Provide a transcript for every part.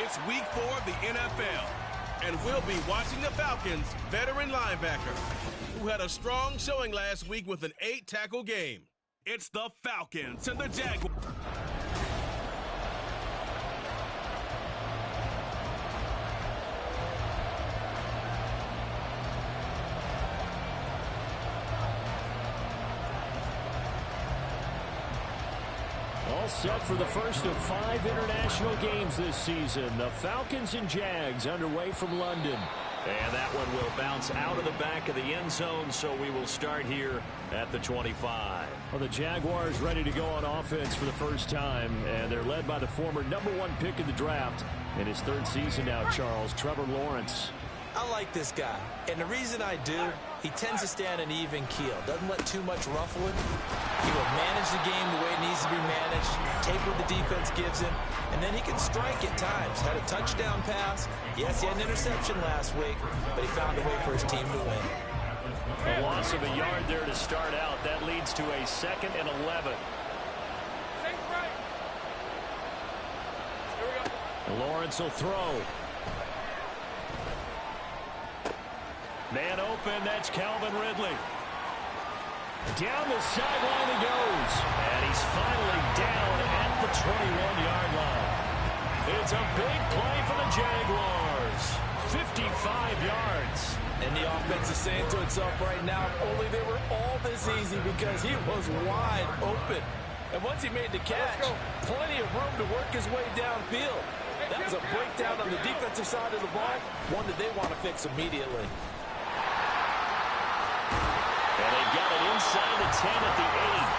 It's week 4 of the NFL, and we'll be watching the Falcons' veteran linebacker, who had a strong showing last week with an 8-tackle game. It's the Falcons and the Jaguars. All set for the first of 5 international games this season. The Falcons and Jags underway from London. And that one will bounce out of the back of the end zone, so we will start here at the 25. Well, the Jaguars ready to go on offense for the first time, and they're led by the former #1 pick in the draft in his 3rd season now, Charles, Trevor Lawrence. I like this guy, and the reason I do, he tends to stay on an even keel, doesn't let too much ruffle him. He will manage the game the way it needs to be managed, take what the defense gives him, and then he can strike at times. Had a touchdown pass. Yes, he had an interception last week, but he found a way for his team to win. A loss of a yard there to start out. That leads to a 2nd and 11. Lawrence will throw. Man open, that's Calvin Ridley. Down the sideline he goes. And he's finally down at the 21-yard line. It's a big play for the Jaguars. 55 yards. And the offense is saying to itself right now, only they were all this easy because he was wide open. And once he made the catch, plenty of room to work his way downfield. That was a breakdown on the defensive side of the ball, one that they want to fix immediately. And they've got it inside the 10 at the 8.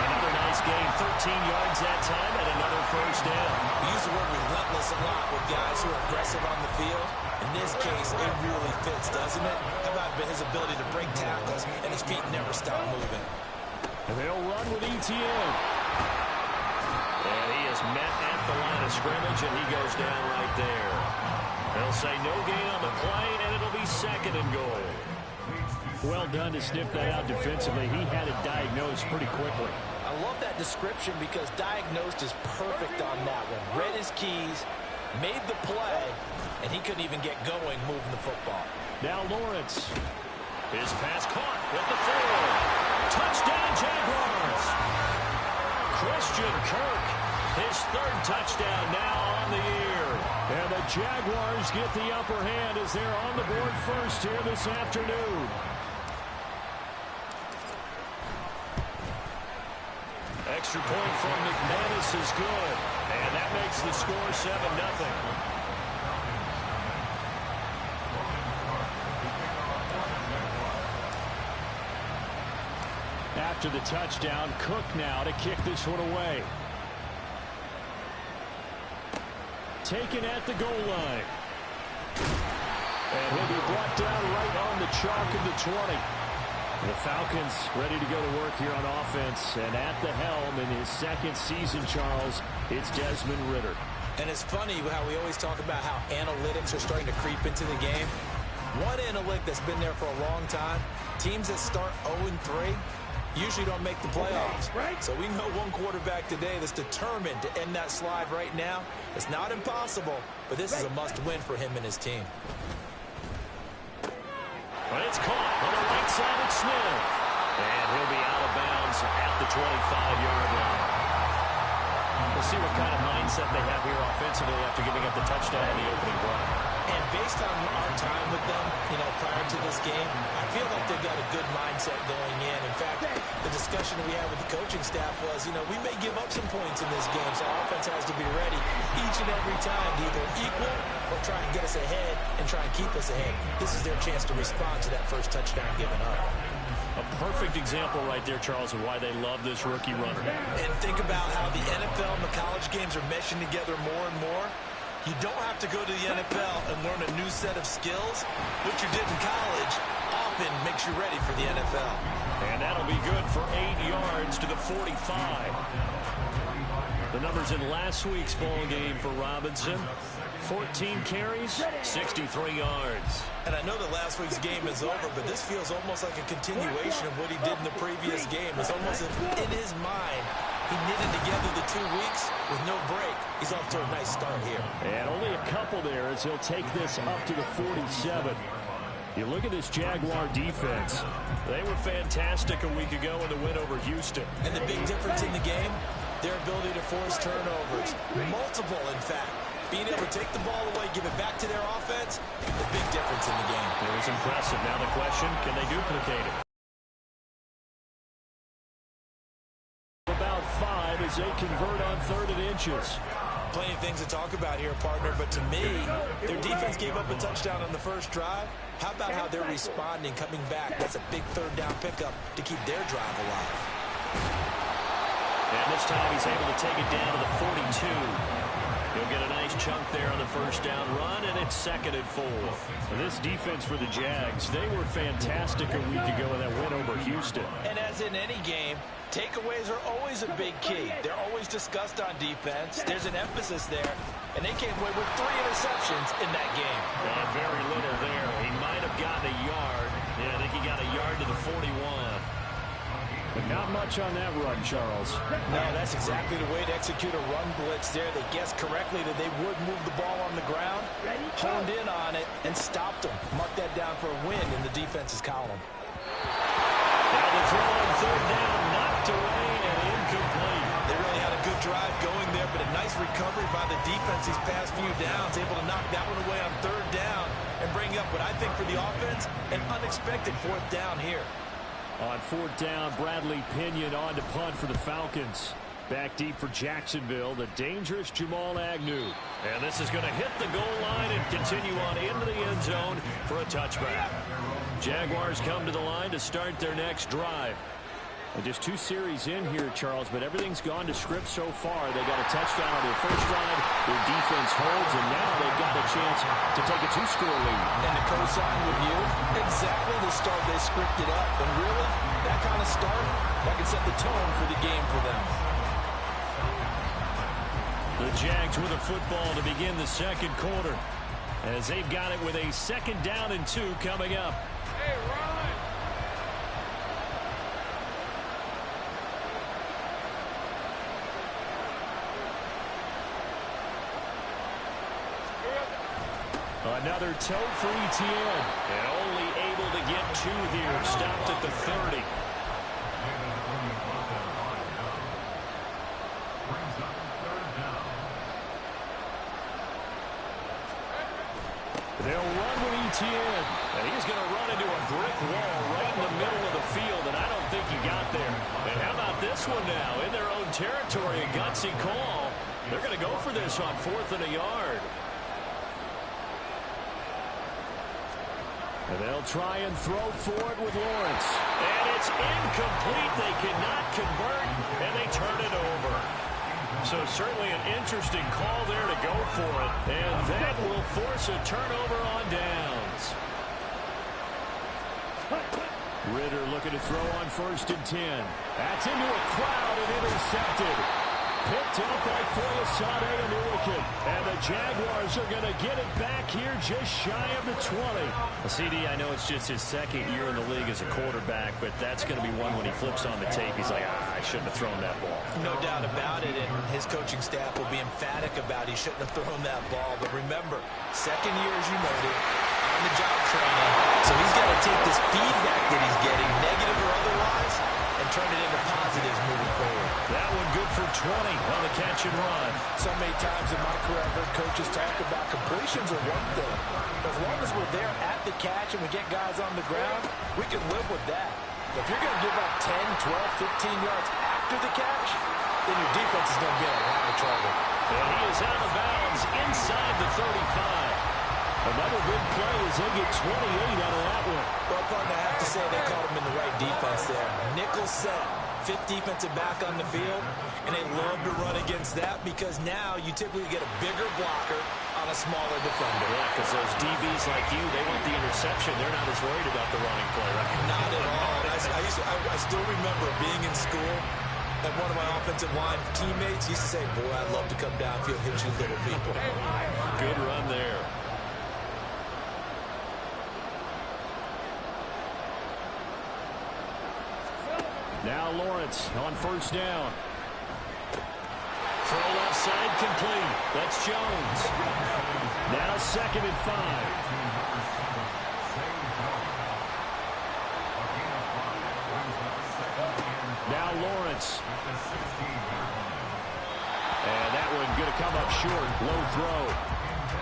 Another nice gain, 13 yards that time, and another first down. We use the word relentless a lot with guys who are aggressive on the field. In this case, it really fits, doesn't it? How about his ability to break tackles and his feet never stop moving? And they'll run with ETN. And he is met at the line of scrimmage, and he goes down right there. They'll say no gain on the play, and it'll be 2nd and goal. Well done to sniff that out defensively. He had it diagnosed pretty quickly. I love that description because diagnosed is perfect on that one. Read his keys, made the play, and he couldn't even get going moving the football. Now Lawrence. His pass caught with the 4. Touchdown Jaguars. Christian Kirk, his 3rd touchdown now on the year. And the Jaguars get the upper hand as they're on the board first here this afternoon. Extra point from McManus is good. And that makes the score 7-0. After the touchdown, Cook now to kick this one away. Taken at the goal line. And he'll be brought down right on the chalk of the 20. The Falcons ready to go to work here on offense. And at the helm in his 2nd season, Charles, it's Desmond Ridder. And it's funny how we always talk about how analytics are starting to creep into the game. One analytic that's been there for a long time, teams that start 0-3 usually don't make the playoffs. So we know one quarterback today that's determined to end that slide right now. It's not impossible, but this is a must-win for him and his team. But it's caught on the right side of Smith. And he'll be out of bounds at the 25-yard line. We'll see what kind of mindset they have here offensively after giving up the touchdown on the opening drive. And based on our time with them, prior to this game, I feel like they've got a good mindset going in. In fact, the discussion we had with the coaching staff was, we may give up some points in this game, so our offense has to be ready each and every time to either equal or try and get us ahead and try and keep us ahead. This is their chance to respond to that first touchdown given up. A perfect example right there, Charles, of why they love this rookie runner. And think about how the NFL and the college games are meshing together more and more. You don't have to go to the NFL and learn a new set of skills. What you did in college often makes you ready for the NFL. And that'll be good for 8 yards to the 45. The numbers in last week's ball game for Robinson. 14 carries, 63 yards. And I know that last week's game is over, but this feels almost like a continuation of what he did in the previous game. It's almost in his mind, He knitted together the 2 weeks with no break. He's off to a nice start here. And only a couple there as he'll take this up to the 47. You look at this Jaguar defense. They were fantastic a week ago in the win over Houston. And the big difference in the game, their ability to force turnovers. Multiple, in fact. Being able to take the ball away, give it back to their offense, the big difference in the game. It was impressive. Now the question, can they duplicate it? About 5 as they convert on 3rd and inches. Plenty of things to talk about here, partner, but to me, their defense gave up a touchdown on the first drive. How about how they're responding, coming back? That's a big 3rd down pickup to keep their drive alive. And this time he's able to take it down to the 42. He'll get a nice chunk there on the first down run, and it's 2nd and 4. This defense for the Jags, they were fantastic a week ago in that win over Houston. And as in any game, takeaways are always a big key. They're always discussed on defense. There's an emphasis there, and they came away with 3 interceptions in that game. Very little there. He might have gotten a yard. Yeah, I think he got a yard to the 41. But not much on that run, Charles. No, that's exactly the way to execute a run blitz there. They guessed correctly that they would move the ball on the ground, honed in on it, and stopped them. Mark that down for a win in the defense's column. Now the throw on 3rd down, knocked away and incomplete. They really had a good drive going there, but a nice recovery by the defense these past few downs, able to knock that one away on 3rd down and bring up what I think for the offense, an unexpected 4th down here. On 4th down, Bradley Pinion on to punt for the Falcons. Back deep for Jacksonville, the dangerous Jamal Agnew. And this is going to hit the goal line and continue on into the end zone for a touchback. Jaguars come to the line to start their next drive. And just 2 series in here, Charles, but everything's gone to script so far. They got a touchdown on their first drive. Their defense holds, and now they've got a chance to take a 2-score lead. And to co-sign with you, exactly the start they scripted up. And really, that kind of start, that can set the tone for the game for them. The Jags with a football to begin the 2nd quarter, as they've got it with a 2nd down and 2 coming up. Hey, run! Another tote for ETN. And only able to get 2 here. Stopped at the 30. They'll run with ETN. And he's going to run into a brick wall right in the middle of the field, and I don't think he got there. And how about this one now? In their own territory, a gutsy call. They're going to go for this on 4th and a yard. And they'll try and throw for it with Lawrence. And it's incomplete. They cannot convert, and they turn it over. So certainly an interesting call there to go for it. And that will force a turnover on downs. Ritter looking to throw on 1st and 10. That's into a crowd and intercepted. Picked up by Foyesade and Ulican. And the Jaguars are going to get it back here just shy of the 20. CD, I know it's just his 2nd year in the league as a quarterback, but that's going to be one when he flips on the tape. He's like, I shouldn't have thrown that ball. No doubt about it, and his coaching staff will be emphatic about he shouldn't have thrown that ball. But remember, 2nd year, as you noted, on-the-job training. So he's got to take this feedback that he's getting, negative or otherwise, and turn it into positives moving forward. That one good for 20 on the catch and run. So many times in my career I've heard coaches talk about completions are one thing. As long as we're there at the catch and we get guys on the ground, we can live with that. But if you're going to give up 10, 12, 15 yards after the catch, then your defense is going to be in a lot of trouble. And he is out of bounds inside the 35. Another big play as they get 28 out of that one. Well, partner, I have to say they called him in the right defense there. Nickel set, 5th defensive back on the field, and they love to run against that because now you typically get a bigger blocker on a smaller defender. Yeah, because those DBs like you, they want the interception. They're not as worried about the running play, right? Not at all. I still remember being in school, and one of my offensive line teammates used to say, boy, I'd love to come downfield and hit you little people. Good run there. Now Lawrence on 1st down. inside, complete. That's Jones. Now 2nd and 5. Now Lawrence. And that one going to come up short. Low throw.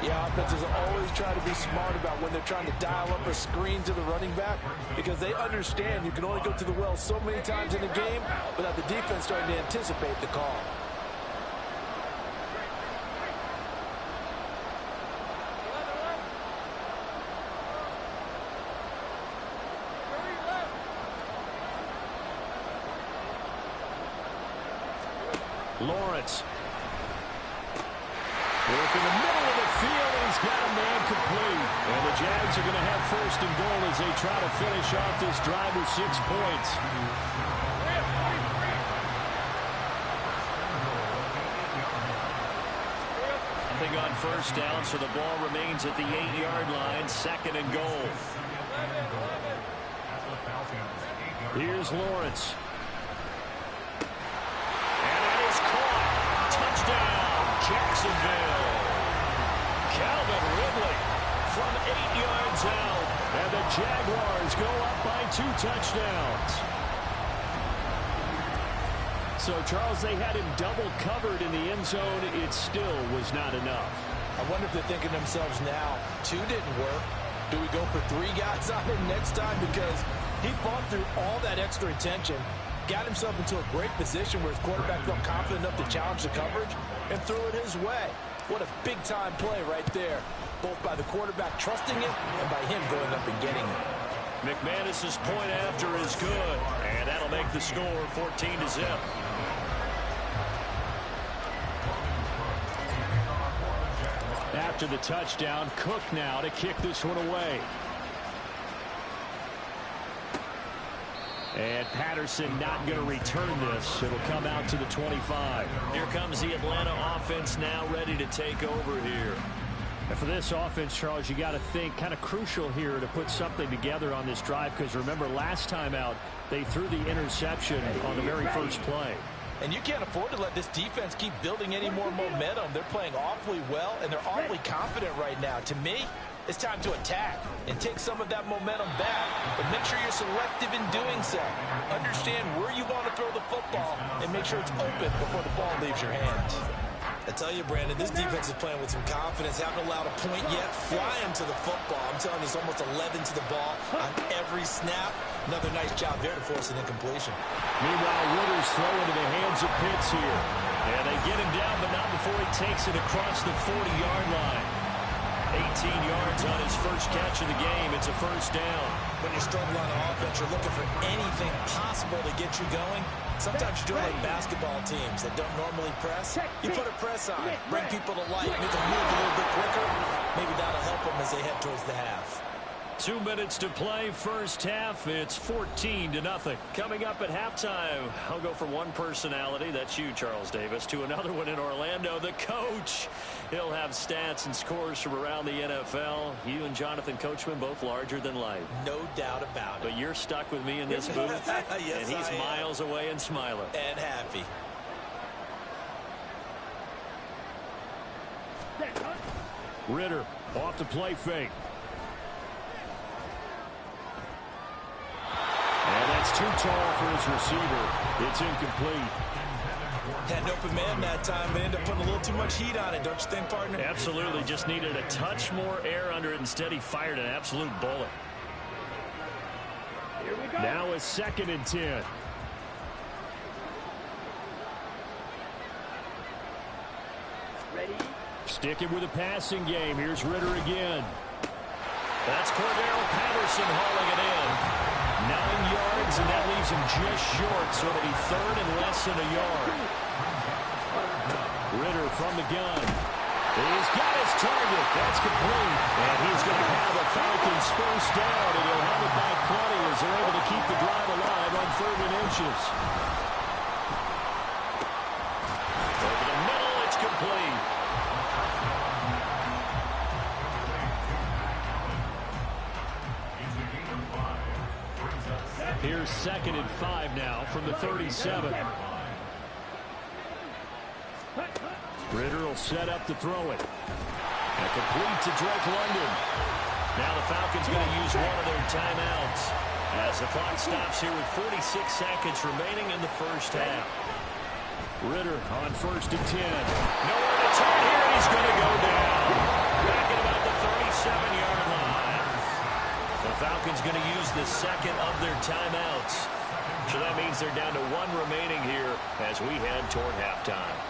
Yeah, offenses always try to be smart about when they're trying to dial up a screen to the running back because they understand you can only go to the well so many times in a game without the defense starting to anticipate the call. Lawrence. Work in the middle of the field, and he's got a man complete. And the Jags are going to have 1st and goal as they try to finish off this drive with 6 points. Nothing on 1st down, so the ball remains at the 8-yard line. 2nd and goal. Here's Lawrence. Jacksonville. Calvin Ridley from 8 yards out. And the Jaguars go up by 2 touchdowns. So, Charles, they had him double covered in the end zone. It still was not enough. I wonder if they're thinking to themselves now, 2 didn't work. Do we go for 3 guys on him next time? Because he fought through all that extra attention, got himself into a great position where his quarterback felt confident enough to challenge the coverage and threw it his way. What a big-time play right there, both by the quarterback trusting it and by him going up and getting it. McManus's point after is good, and that'll make the score 14-0. After the touchdown, Cook now to kick this one away. And Patterson not going to return this. It'll come out to the 25. Here comes the Atlanta offense now ready to take over here. And for this offense, Charles, you got to think kind of crucial here to put something together on this drive because remember last time out they threw the interception on the very first play. And you can't afford to let this defense keep building any more momentum. They're playing awfully well, and they're awfully confident right now. To me, it's time to attack and take some of that momentum back, but make sure you're selective in doing so. Understand where you want to throw the football and make sure it's open before the ball leaves your hands. I tell you, Brandon, this defense is playing with some confidence. Haven't allowed a point yet. Flying to the football. I'm telling you, it's almost 11 to the ball on every snap. Another nice job there to force an incompletion. Meanwhile, Ritter's throwing into the hands of Pitts here. And they get him down, but not before he takes it across the 40-yard line. 18 yards on his first catch of the game. It's a 1st down. When you're struggling on offense, you're looking for anything possible to get you going. Sometimes you're doing like basketball teams that don't normally press. You put a press on, bring people to life, make them move a little bit quicker. Maybe that'll help them as they head towards the half. 2 minutes to play, first half. It's 14-0. Coming up at halftime, I'll go from one personality, that's you, Charles Davis, to another one in Orlando, the coach. He'll have stats and scores from around the NFL. You and Jonathan Coachman both larger than life. No doubt about it. But you're stuck with me in this booth, yes, and he's miles away and smiling. And happy. Ritter off the play fake. And that's too tall for his receiver. It's incomplete. Had an open man that time, but ended up putting a little too much heat on it, don't you think, partner? Absolutely. Just needed a touch more air under it. Instead, he fired an absolute bullet. Here we go. Now a 2nd and 10. Ready? Sticking with a passing game. Here's Ritter again. That's Cordero Patterson hauling it in. 9 yards, and that leaves him just short, so it'll be 3rd and less than a yard. Ritter from the gun. He's got his target. That's complete. And he's going to have the Falcons first down, and he'll have it by 20 as they're able to keep the drive alive on 3rd and inches. Over the middle, it's complete. Here's 2nd and 5 now from the 37. Ritter will set up to throw it. And complete to Drake London. Now the Falcons going to use one of their timeouts as the clock stops here with 46 seconds remaining in the first half. Ritter on 1st and 10. Nowhere to turn here, and he's going to go down. Back at about the 37-yard line. The Falcons going to use the second of their timeouts. So that means they're down to one remaining here as we head toward halftime.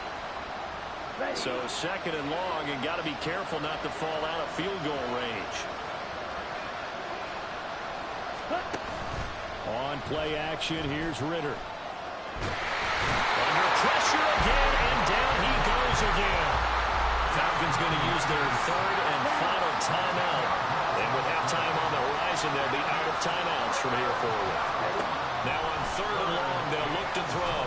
So 2nd and long, and got to be careful not to fall out of field goal range. On play action, here's Ritter. Under pressure again, and down he goes again. Falcons going to use their third and final timeout. And with halftime on the horizon, they'll be out of timeouts from here forward. Now on 3rd and long, they'll look to throw.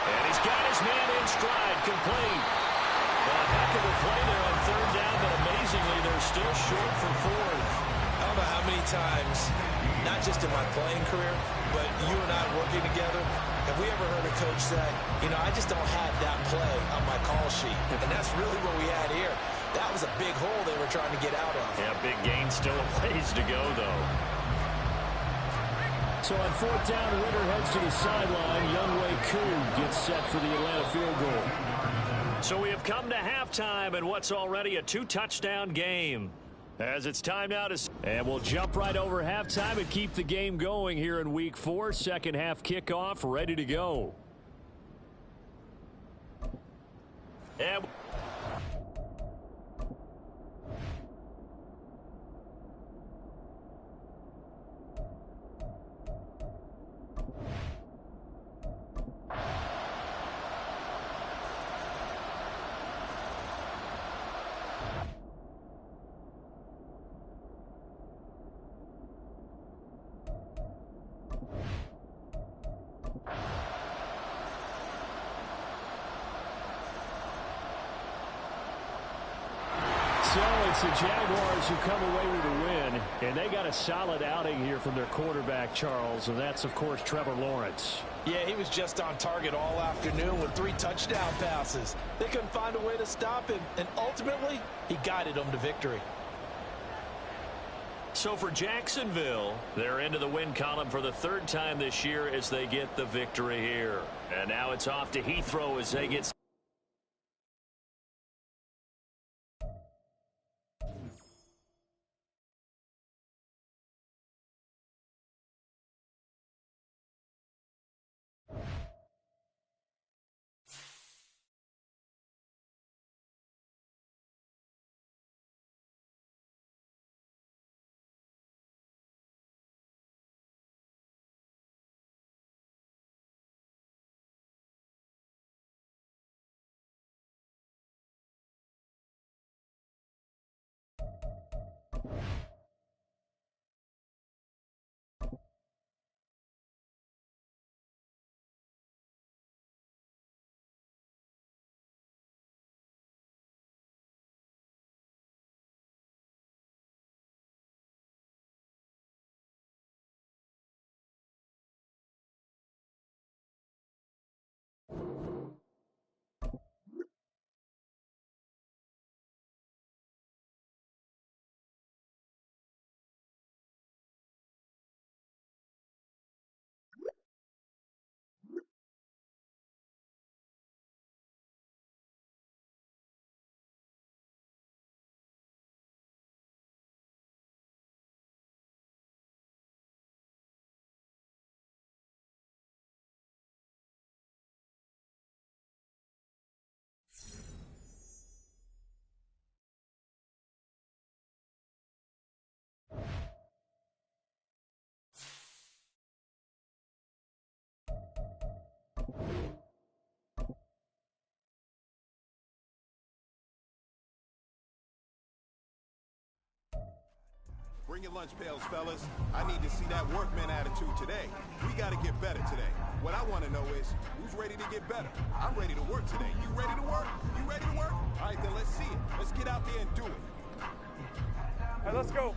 And he's got his man in stride, complete. A heck of a play there on 3rd down, but amazingly, they're still short for 4th. I don't know how many times, not just in my playing career, but you and I working together, have we ever heard a coach say, you know, I just don't have that play on my call sheet. And that's really what we had here. That was a big hole they were trying to get out of. Yeah, big gain, still a ways to go, though. So on 4th down, Ritter heads to the sideline. Younghoe Koo gets set for the Atlanta field goal. So we have come to halftime in what's already a 2-touchdown game. As it's time now to... And we'll jump right over halftime and keep the game going here in Week 4. Second half kickoff, ready to go. And... So it's the Jaguars who come away with a win, and they got a solid outing here from their quarterback, Charles, and that's, of course, Trevor Lawrence. Yeah, he was just on target all afternoon with 3 touchdown passes. They couldn't find a way to stop him, and ultimately, he guided them to victory. So for Jacksonville, they're into the win column for the 3rd time this year as they get the victory here. And now it's off to Heathrow as they get... Bring your lunch pails, fellas. I need to see that workman attitude today. We got to get better today. What I want to know is, who's ready to get better? I'm ready to work today. You ready to work? You ready to work? All right, then let's see it. Let's get out there and do it. All right, let's go.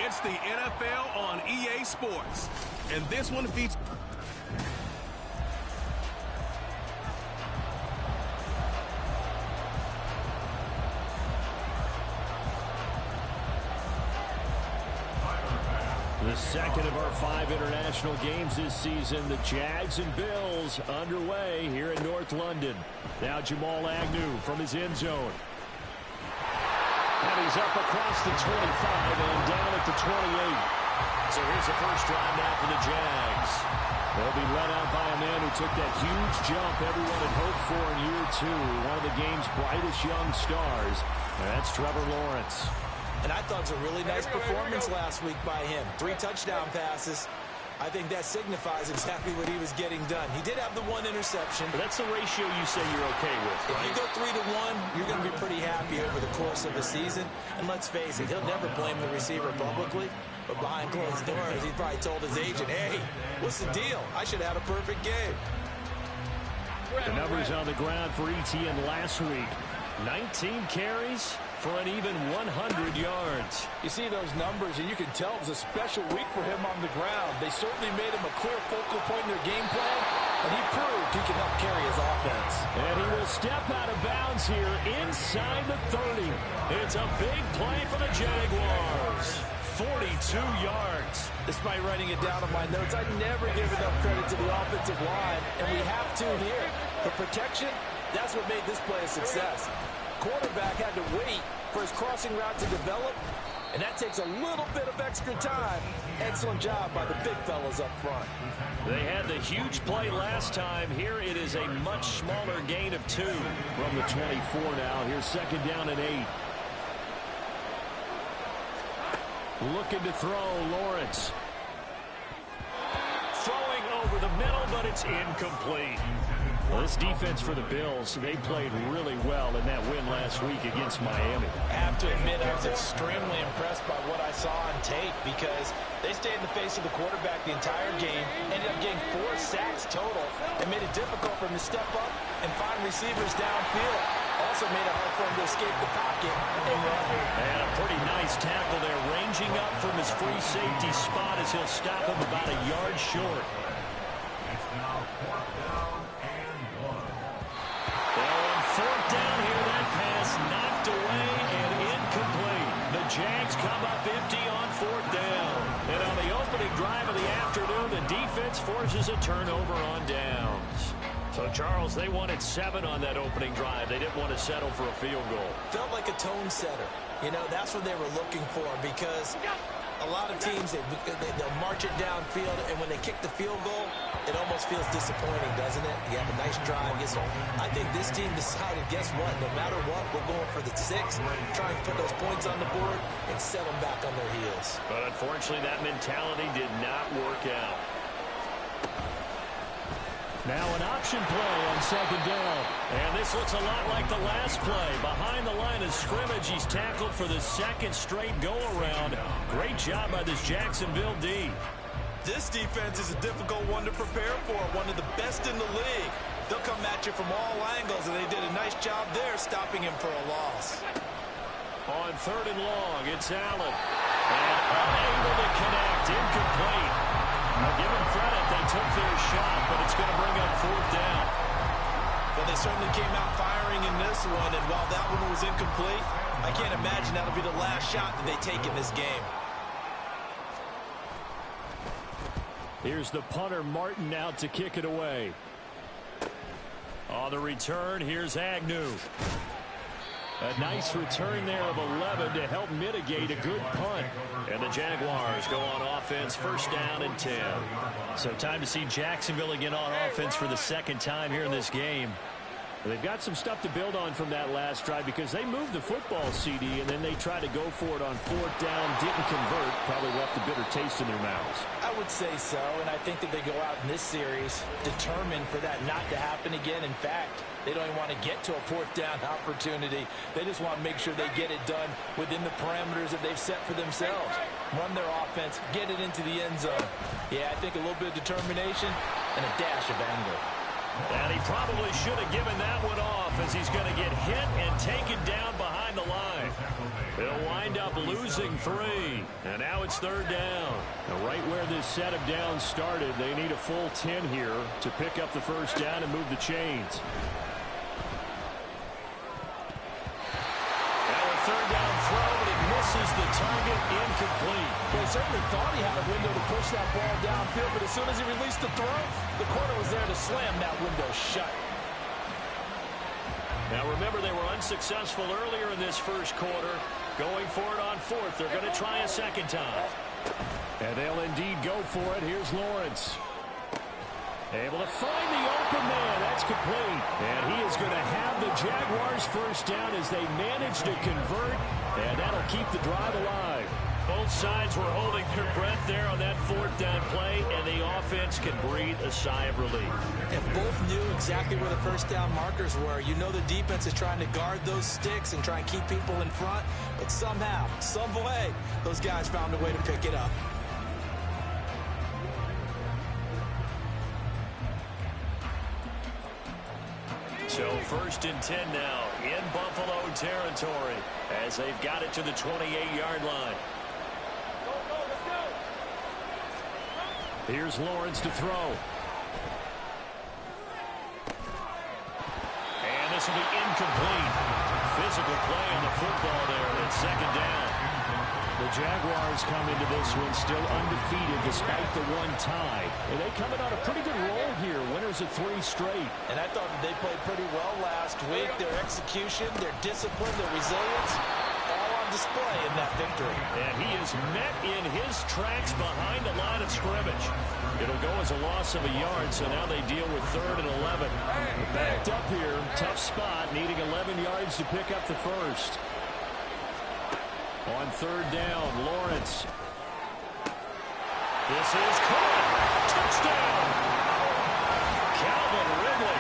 It's the NFL on EA Sports. And this one features... The second of our 5 international games this season, the Jags and Bills underway here in North London. Now Jamal Agnew from his end zone. And he's up across the 25 and down at the 28. So here's the first drive now for the Jags. They'll be led out by a man who took that huge jump everyone had hoped for in year 2. One of the game's brightest young stars. And that's Trevor Lawrence. And I thought it was a really nice performance last week by him. 3 touchdown passes. I think that signifies exactly what he was getting done. He did have the 1 interception. But that's the ratio you say you're okay with, right? If you go 3-to-1, you're going to be pretty happy over the course of the season. And let's face it, he'll never blame the receiver publicly. But behind closed doors, he probably told his agent, hey, what's the deal? I should have had a perfect game. The numbers on the ground for Etienne last week. 19 carries for an even 100 yards. You see those numbers, and you can tell it was a special week for him on the ground. They certainly made him a clear focal point in their game plan, and he proved he can help carry his offense. And he will step out of bounds here inside the 30. It's a big play for the Jaguars. 42 yards. Despite writing it down on my notes, I never give enough credit to the offensive line, and we have to here. The protection, that's what made this play a success. Quarterback had to wait for his crossing route to develop, and that takes a little bit of extra time. Excellent job by the big fellas up front. They had the huge play last time. Here it is a much smaller gain of 2 from the 24 now. Here's second down and 8. Looking to throw, Lawrence. Throwing over the middle, but it's incomplete. Well, this defense for the Bills, they played really well in that win last week against Miami. I have to admit, I was extremely impressed by what I saw on tape because they stayed in the face of the quarterback the entire game, ended up getting 4 sacks total, and made it difficult for him to step up and find receivers downfield. Also made it hard for him to escape the pocket and run. And a pretty nice tackle there, ranging up from his free safety spot as he'll stop him about a yard short. Fourth down here, that pass knocked away and incomplete. The Jags come up empty on 4th down. And on the opening drive of the afternoon, the defense forces a turnover on downs. So, Charles, they wanted 7 on that opening drive. They didn't want to settle for a field goal. Felt like a tone setter. You know, that's what they were looking for because a lot of teams, they'll march it downfield, and when they kick the field goal, it almost feels disappointing, doesn't it? You have a nice drive. I think this team decided, guess what? No matter what, we're going for the 6, trying to put those points on the board and set them back on their heels. But unfortunately, that mentality did not work out. Now an option play on second down. And this looks a lot like the last play. Behind the line of scrimmage, he's tackled for the 2nd straight go-around. Great job by this Jacksonville D. This defense is a difficult one to prepare for, one of the best in the league. They'll come at you from all angles, and they did a nice job there stopping him for a loss. On 3rd and long, it's Allen. And unable to connect, incomplete. I'll give them credit, they took their shot, but it's going to bring up 4th down. Well, they certainly came out firing in this one, and while that one was incomplete, I can't imagine that'll be the last shot that they take in this game. Here's the punter, Martin, out to kick it away. On the return, here's Agnew. A nice return there of 11 to help mitigate a good punt. And the Jaguars go on offense, 1st down and 10. So time to see Jacksonville again on offense for the 2nd time here in this game. They've got some stuff to build on from that last drive because they moved the football, CD, and then they tried to go for it on 4th down, didn't convert, probably left a bitter taste in their mouths. I would say so, and I think that they go out in this series determined for that not to happen again. In fact, they don't even want to get to a 4th down opportunity. They just want to make sure they get it done within the parameters that they've set for themselves. Run their offense, get it into the end zone. Yeah, I think a little bit of determination and a dash of anger. And he probably should have given that one off as he's going to get hit and taken down behind the line. He'll wind up losing losing 3. And now it's third down. Now right where this set of downs started, they need a full 10 here to pick up the first down and move the chains. Now a third down throw, but it misses the target, incomplete. Well, he certainly thought he had a window to push that ball downfield, but as soon as he released the throw, the corner was there to slam that window shut. Now remember, they were unsuccessful earlier in this first quarter. Going for it on fourth. They're going to try a second time. And they'll indeed go for it. Here's Lawrence. Able to find the open man. That's complete. And he is going to have the Jaguars first down as they manage to convert. And that'll keep the drive alive. Both sides were holding their breath there on that fourth down play, and the offense can breathe a sigh of relief. And both knew exactly where the first down markers were. You know the defense is trying to guard those sticks and try and keep people in front, but somehow, some way, those guys found a way to pick it up. So first and 10 now in Buffalo territory as they've got it to the 28-yard line. Here's Lawrence to throw. And this will be incomplete. Physical play on the football there. It's second down. The Jaguars come into this one still undefeated despite the one tie. And they coming on a pretty good roll here. Winners of 3 straight. And I thought that they played pretty well last week. Their execution, their discipline, their resilience, all on display in that victory. And he is met in his tracks behind the line of scrimmage. It'll go as a loss of a yard, so now they deal with 3rd and 11. Backed up here, tough spot, needing 11 yards to pick up the first. On 3rd down, Lawrence. This is caught. Touchdown! Calvin Ridley,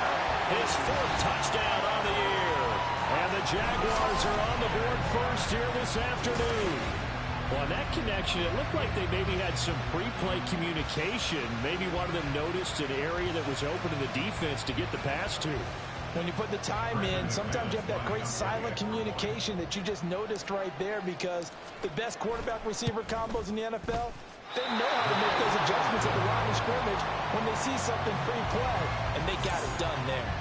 his 4th touchdown on the year. And the Jaguars are on the board first here this afternoon. Well, on that connection, it looked like they maybe had some pre-play communication. Maybe one of them noticed an area that was open in the defense to get the pass to. When you put the time in, sometimes you have that great silent communication that you just noticed right there, because the best quarterback-receiver combos in the NFL, they know how to make those adjustments at the line of scrimmage when they see something pre-play, and they got it done there.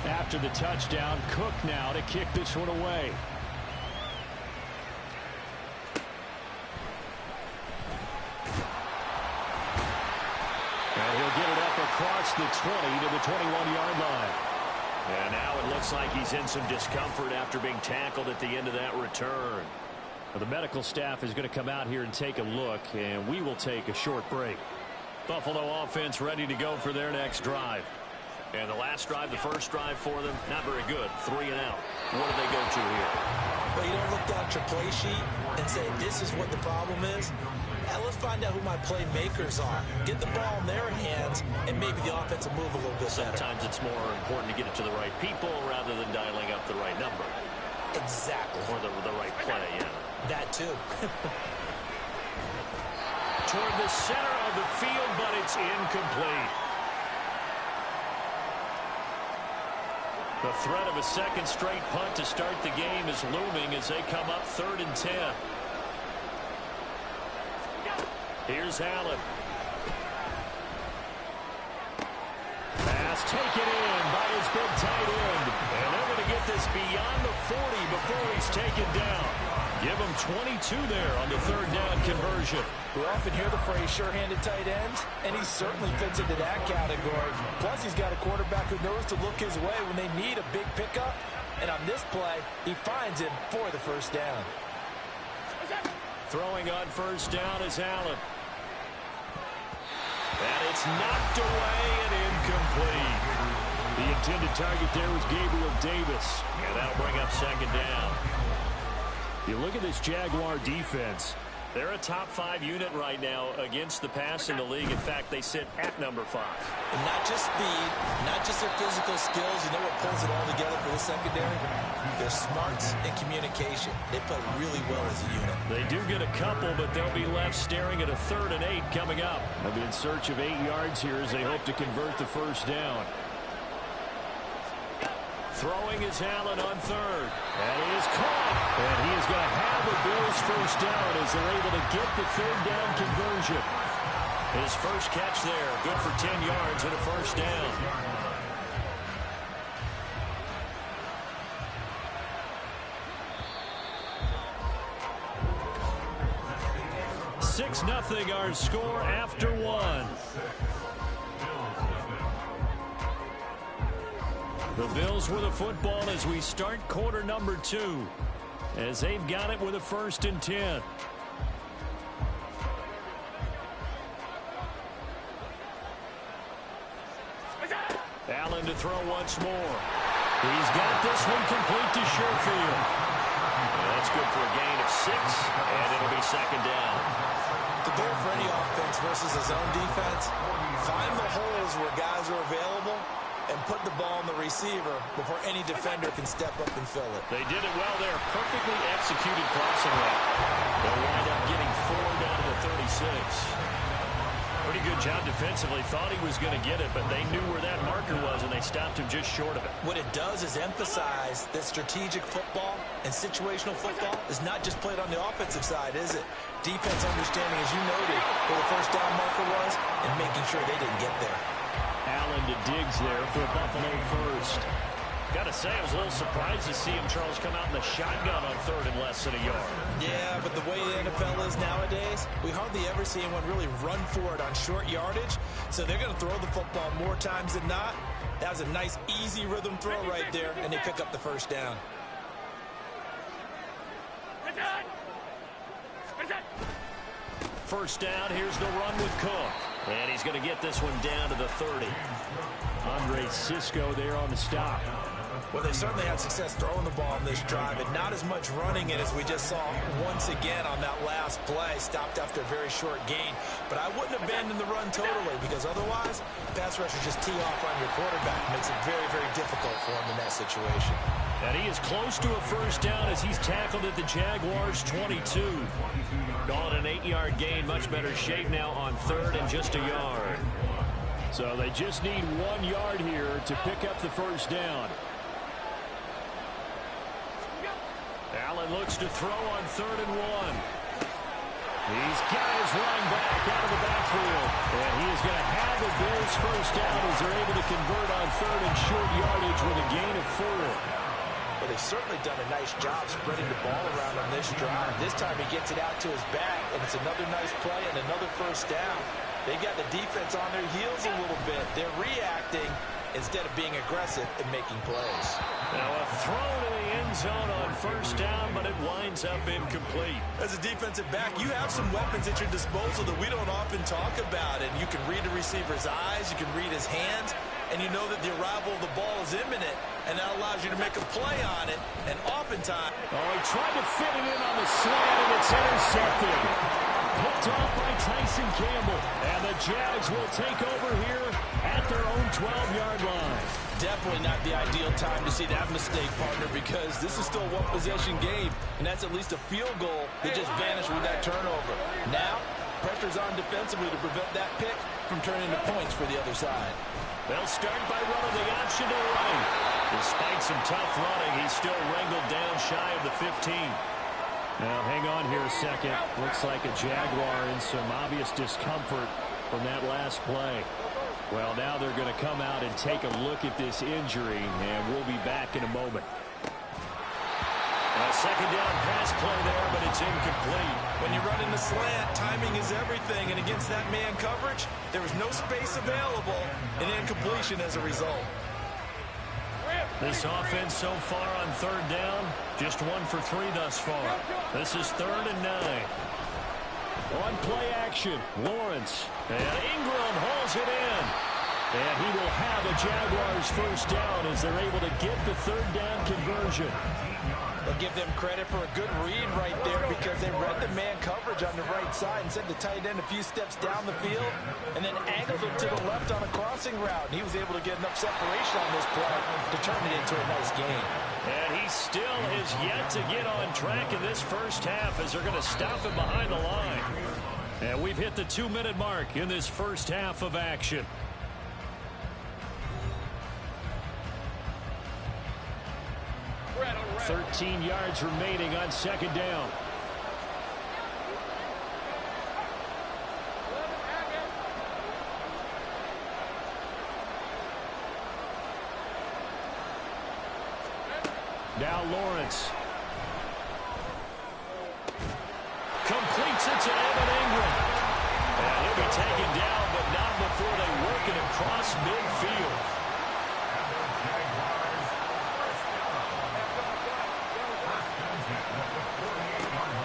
After the touchdown, Cook now to kick this one away. And he'll get it up across the 20 to the 21-yard line. And now it looks like he's in some discomfort after being tackled at the end of that return. Well, the medical staff is going to come out here and take a look, and we will take a short break. Buffalo offense ready to go for their next drive. And the last drive, the first drive for them, not very good. 3 and out. What do they go to here? Well, you don't look down at your play sheet and say, this is what the problem is. Now let's find out who my playmakers are. Get the ball in their hands, and maybe the offense will move a little bit better. Sometimes it's more important to get it to the right people rather than dialing up the right number. Exactly. Or the right play, yeah. That too. Toward the center of the field, but it's incomplete. The threat of a second straight punt to start the game is looming as they come up 3rd and 10. Here's Allen. Pass taken in by his big tight end. And they're going to get this beyond the 40 before he's taken down. Give him 22 there on the 3rd down conversion. We often hear the phrase sure-handed tight ends, and he certainly fits into that category. Plus, he's got a quarterback who knows to look his way when they need a big pickup. And on this play, he finds him for the first down. Throwing on first down is Allen. And it's knocked away and incomplete. The intended target there was Gabriel Davis. And that'll bring up second down. You look at this Jaguar defense. They're a top 5 unit right now against the pass in the league. In fact, they sit at number 5. And not just speed, not just their physical skills. You know what pulls it all together for the secondary? Their smarts and communication. They play really well as a unit. They do get a couple, but they'll be left staring at a 3rd and 8 coming up. They'll be in search of 8 yards here as they hope to convert the first down. Throwing is Allen on third. And he is caught. And he is going to have the Bills first down as they're able to get the third down conversion. His first catch there. Good for 10 yards and a first down. 6-0 our score after one. The Bills with the football as we start quarter number 2, as they've got it with a 1st and 10. Allen to throw once more. He's got this one complete to Sherfield. That's good for a gain of 6, and it'll be 2nd down. The goal for any offense versus a zone defense, find the holes where guys are available and put the ball on the receiver before any defender can step up and fill it. They did it well there. Perfectly executed crossing route. They'll wind up getting 4 down to the 36. Pretty good job defensively. Thought he was going to get it, but they knew where that marker was, and they stopped him just short of it. What it does is emphasize that strategic football and situational football is not just played on the offensive side, is it? Defense understanding, as you noted, where the first down marker was and making sure they didn't get there. Allen to Diggs there for Buffalo first. Got to say, I was a little surprised to see him, Charles, come out in the shotgun on 3rd and less than a yard. Yeah, but the way the NFL is nowadays, we hardly ever see anyone really run for it on short yardage. So they're going to throw the football more times than not. That was a nice, easy rhythm throw right there, and they pick up the first down. First down, here's the run with Cook. And he's going to get this one down to the 30. Andre Cisco there on the stop. Well, they certainly had success throwing the ball on this drive, and not as much running it as we just saw once again on that last play. Stopped after a very short gain. But I wouldn't abandon the run totally, because otherwise, pass rushers just tee off on your quarterback. Makes it very, very difficult for him in that situation. And he is close to a first down as he's tackled at the Jaguars 22. Gone an 8-yard gain. Much better shape now on 3rd and just a yard. So they just need 1 yard here to pick up the first down. Allen looks to throw on 3rd and 1. He's got his running back out of the backfield. And he is going to have the Bills first down as they're able to convert on 3rd and short yardage with a gain of 4. Well, they've certainly done a nice job spreading the ball around on this drive. This time he gets it out to his back, and it's another nice play and another first down. They got the defense on their heels a little bit. They're reacting instead of being aggressive and making plays. Now a throw to the end zone on first down, but it winds up incomplete. As a defensive back, you have some weapons at your disposal that we don't often talk about, and you can read the receiver's eyes, you can read his hands, and you know that the arrival of the ball is imminent, and that allows you to make a play on it, and oftentimes... Oh, he tried to fit it in on the slant, and it's intercepted. Picked off by Tyson Campbell, and the Jags will take over here at their own 12-yard line. Definitely not the ideal time to see that mistake, partner, because this is still a one-possession game, and that's at least a field goal that just vanished with that turnover. Now, pressure's on defensively to prevent that pick from turning into points for the other side. They'll start by running the option to right. Despite some tough running, he's still wrangled down shy of the 15. Now, hang on here a second. Looks like a Jaguar in some obvious discomfort from that last play. Well, now they're going to come out and take a look at this injury, and we'll be back in a moment. A second down pass play there, but it's incomplete. When you run in the slant, timing is everything, and against that man coverage, there was no space available, and incompletion as a result. This offense so far on 3rd down, just 1 for 3 thus far. This is 3rd and 9. On play action, Lawrence, and Ingram hauls it in. And he will have a Jaguars first down as they're able to get the 3rd down conversion. We'll give them credit for a good read right there because they read the man coverage on the right side and sent the tight end a few steps down the field and then angled him to the left on a crossing route. And he was able to get enough separation on this play to turn it into a nice game. And he still is yet to get on track in this first half as they're going to stop him behind the line. And we've hit the 2-minute mark in this first half of action. 13 yards remaining on second down. Now Lawrence. Completes it to Evan Ingram. And he'll be taken down, but not before they work it across midfield.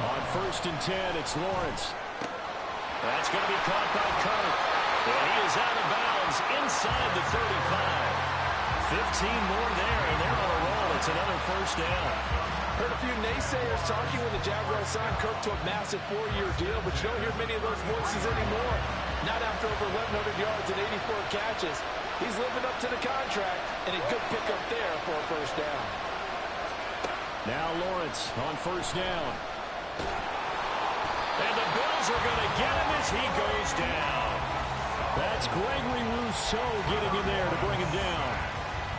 On 1st and 10, it's Lawrence. That's going to be caught by Kirk. And he is out of bounds inside the 35. 15 more there, and they're on a roll. It's another first down. Heard a few naysayers talking when the Jaguars signed Kirk to a massive 4-year deal, but you don't hear many of those voices anymore. Not after over 1,100 yards and 84 catches. He's living up to the contract, and a good pickup there for a first down. Now Lawrence on 1st down. And the Bills are going to get him as he goes down. That's Gregory Rousseau getting in there to bring him down.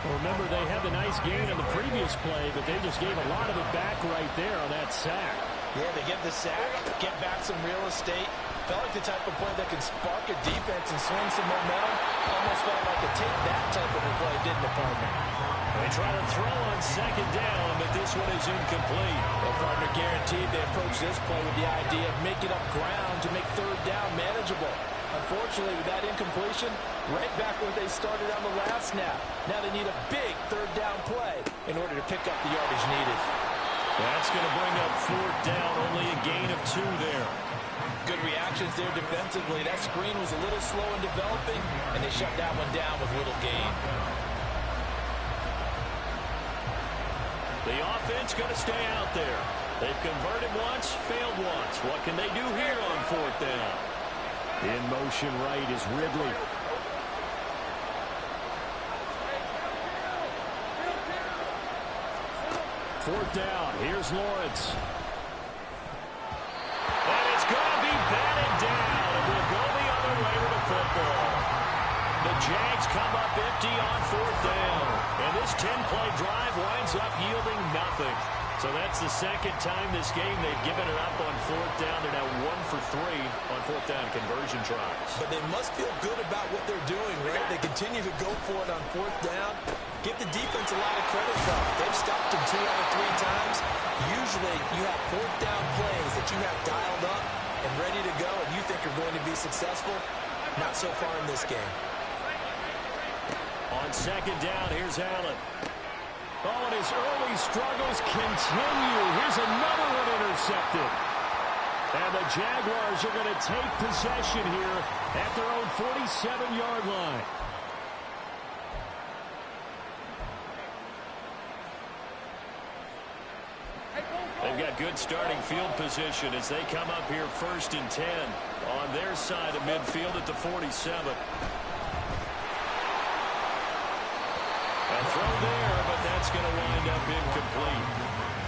Well, remember, they had the nice gain on the previous play, but they just gave a lot of it back right there on that sack. Yeah, they get the sack, get back some real estate. Felt like the type of play that can spark a defense and swing some momentum. Almost felt like a take that type of a play, didn't it, partner? They try to throw on second down, but this one is incomplete. Well, partner, guaranteed they approach this play with the idea of making up ground to make 3rd down manageable. Unfortunately, with that incompletion, right back where they started on the last snap. Now they need a big 3rd down play in order to pick up the yardage needed. That's going to bring up 4th down, only a gain of 2 there. Good reactions there defensively. That screen was a little slow in developing, and they shut that one down with little gain. The offense going to stay out there. They've converted once, failed once. What can they do here on 4th down? In motion right is Ridley. Fourth down. Here's Lawrence. And it's going to be batted down. And we'll go the other way with the football. The Jags come up empty on 4th down. And this 10-play drive winds up yielding nothing. So that's the second time this game they've given it up on 4th down. They're now 1 for 3 on 4th down conversion tries. But they must feel good about what they're doing, right? They continue to go for it on 4th down. Give the defense a lot of credit for it. They've stopped them 2 out of 3 times. Usually you have 4th down plays that you have dialed up and ready to go and you think are going to be successful. Not so far in this game. On second down, here's Allen. Oh, and his early struggles continue. Here's another one intercepted. And the Jaguars are going to take possession here at their own 47-yard line. They've got good starting field position as they come up here 1st and 10 on their side of midfield at the 47. A throw there, but that's going to wind up incomplete.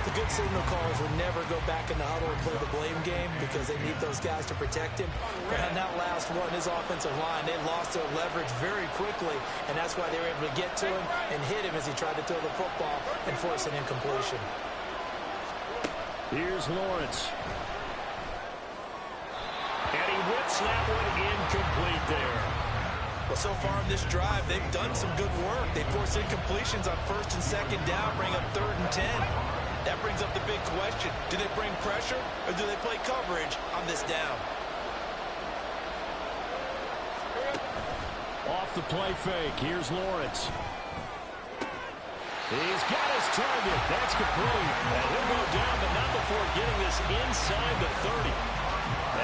The good signal callers would never go back in the huddle and play the blame game because they need those guys to protect him. But on that last one, his offensive line, they lost their leverage very quickly, and that's why they were able to get to him and hit him as he tried to throw the football and force an incompletion. Here's Lawrence. And he whips that one incomplete there. Well, so far in this drive, they've done some good work. They force incompletions on 1st and 2nd down, bring up 3rd and 10. That brings up the big question. Do they bring pressure or do they play coverage on this down? Off the play fake. Here's Lawrence. He's got his target. That's complete. And he'll go down, but not before getting this inside the 30.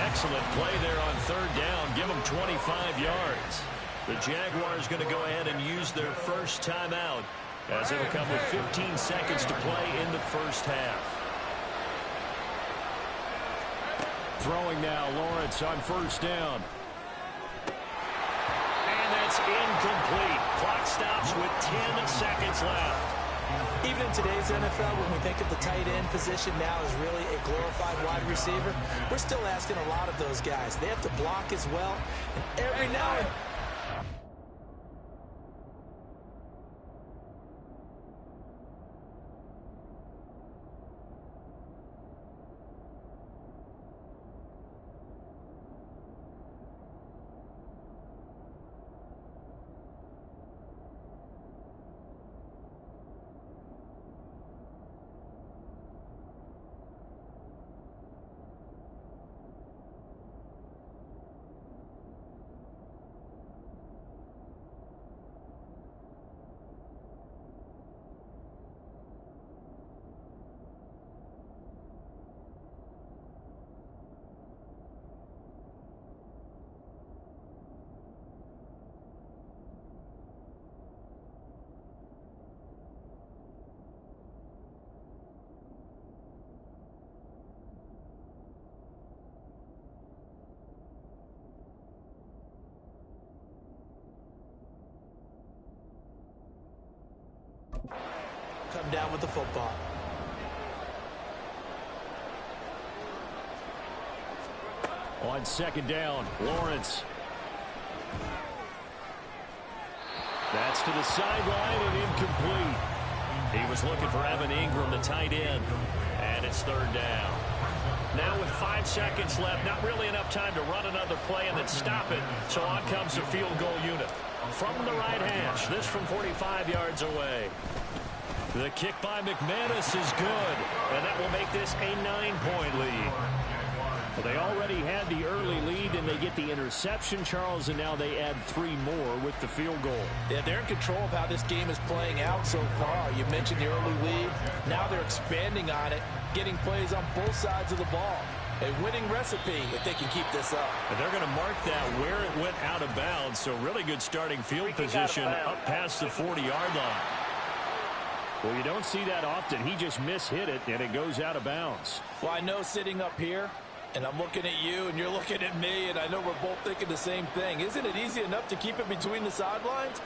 Excellent play there on 3rd down. Give them 25 yards. The Jaguars going to go ahead and use their first timeout as it'll come with 15 seconds to play in the first half. Throwing now, Lawrence on 1st down. And that's incomplete. Clock stops with 10 seconds left. Even in today's NFL, when we think of the tight end position now as really a glorified wide receiver, we're still asking a lot of those guys. They have to block as well. And every now and come down with the football. On second down, Lawrence. That's to the sideline and incomplete. He was looking for Evan Ingram, the tight end, and it's third down. Now with 5 seconds left, not really enough time to run another play and then stop it, so on comes the field goal unit. From the right hash, this from 45 yards away. The kick by McManus is good, and that will make this a 9-point lead. Well, they already had the early lead, and they get the interception, Charles, and now they add 3 more with the field goal. Yeah, they're in control of how this game is playing out so far. You mentioned the early lead. Now they're expanding on it, getting plays on both sides of the ball. A winning recipe if they can keep this up. And they're going to mark that where it went out of bounds, so really good starting field position up past the 40-yard line. Well, you don't see that often. He just mishit it, and it goes out of bounds. Well, I know sitting up here, and I'm looking at you, and you're looking at me, and I know we're both thinking the same thing. Isn't it easy enough to keep it between the sidelines?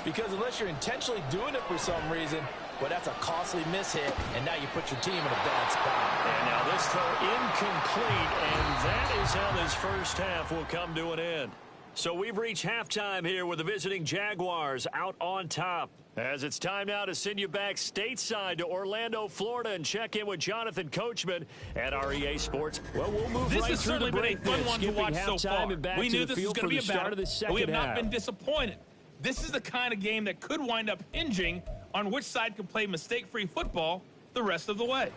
Because unless you're intentionally doing it for some reason, well, that's a costly mishit, and now you put your team in a bad spot. And now this throw incomplete, and that is how this first half will come to an end. So we've reached halftime here with the visiting Jaguars out on top. As it's time now to send you back stateside to Orlando, Florida, and check in with Jonathan Coachman at REA Sports. Well, we'll move this right has through certainly the been a break. fun one to watch so far. We knew this was going to be a battle, but we have not been disappointed. This is the kind of game that could wind up hinging on which side can play mistake-free football the rest of the way.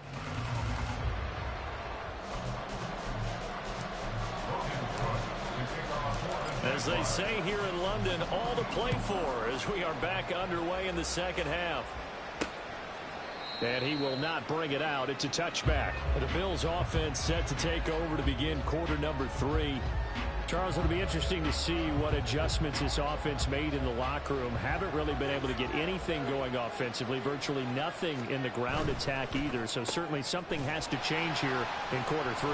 As they say here in London, all to play for as we are back underway in the second half. And he will not bring it out. It's a touchback. The Bills offense set to take over to begin quarter number 3. Charles, it'll be interesting to see what adjustments this offense made in the locker room. Haven't really been able to get anything going offensively, virtually nothing in the ground attack either. So certainly something has to change here in quarter 3.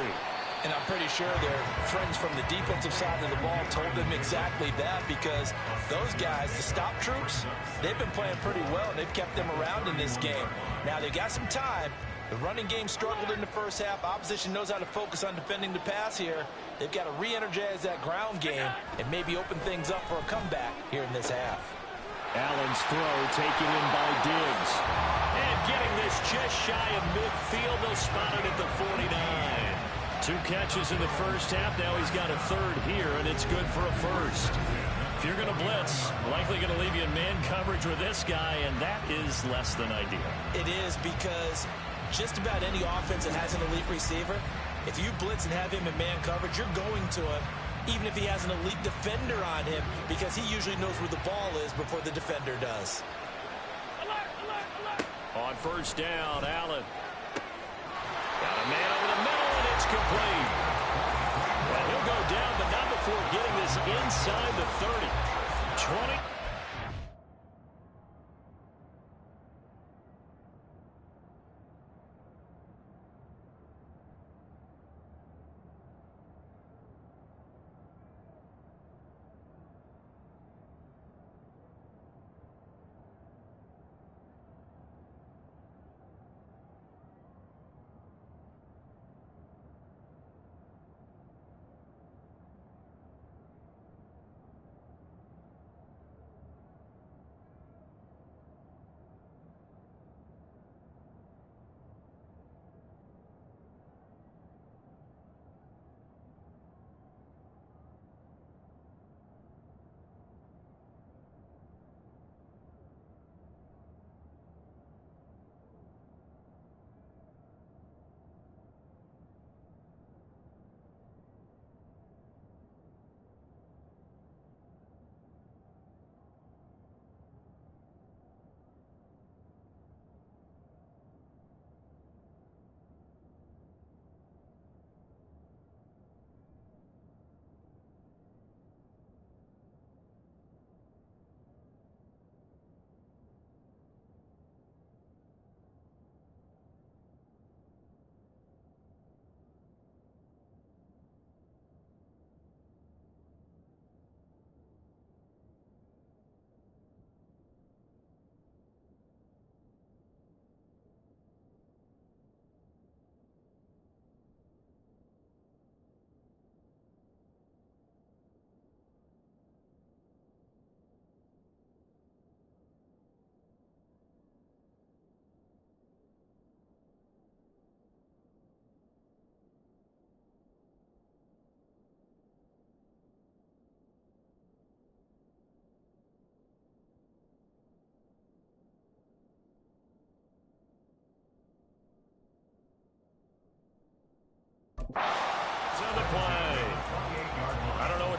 And I'm pretty sure their friends from the defensive side of the ball told them exactly that, because those guys, the stop troops, they've been playing pretty well, and they've kept them around in this game. Now, they got some time. The running game struggled in the first half. Opposition knows how to focus on defending the pass here. They've got to re-energize that ground game and maybe open things up for a comeback here in this half. Allen's throw taken in by Diggs. And getting this just shy of midfield. They'll spot it at the 49. 2 catches in the first half. Now he's got a third here, and it's good for a first. If you're going to blitz, likely going to leave you in man coverage with this guy, and that is less than ideal. It is, because just about any offense that has an elite receiver, if you blitz and have him in man coverage, you're going to him, even if he has an elite defender on him, because he usually knows where the ball is before the defender does. Alert, alert, alert. On first down, Allen. Got a man over the middle, and it's complete. And he'll go down, but not before getting this inside the 30. 20.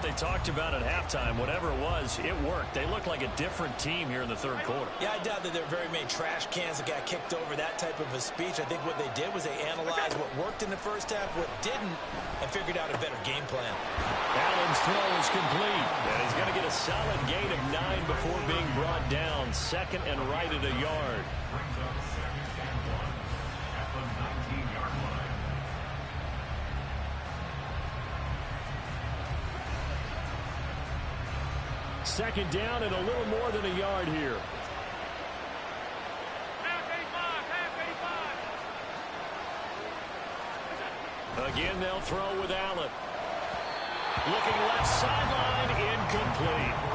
they talked about at halftime, whatever it was, it worked. They looked like a different team here in the third quarter. Yeah, I doubt that there are very many trash cans that got kicked over that type of a speech. I think what they did was they analyzed what worked in the first half, what didn't, and figured out a better game plan. Allen's throw is complete, and he's going to get a solid gain of 9 before being brought down. Second and right at a yard. Second down and a little more than a yard here. Again, they'll throw with Allen. Looking left sideline, incomplete.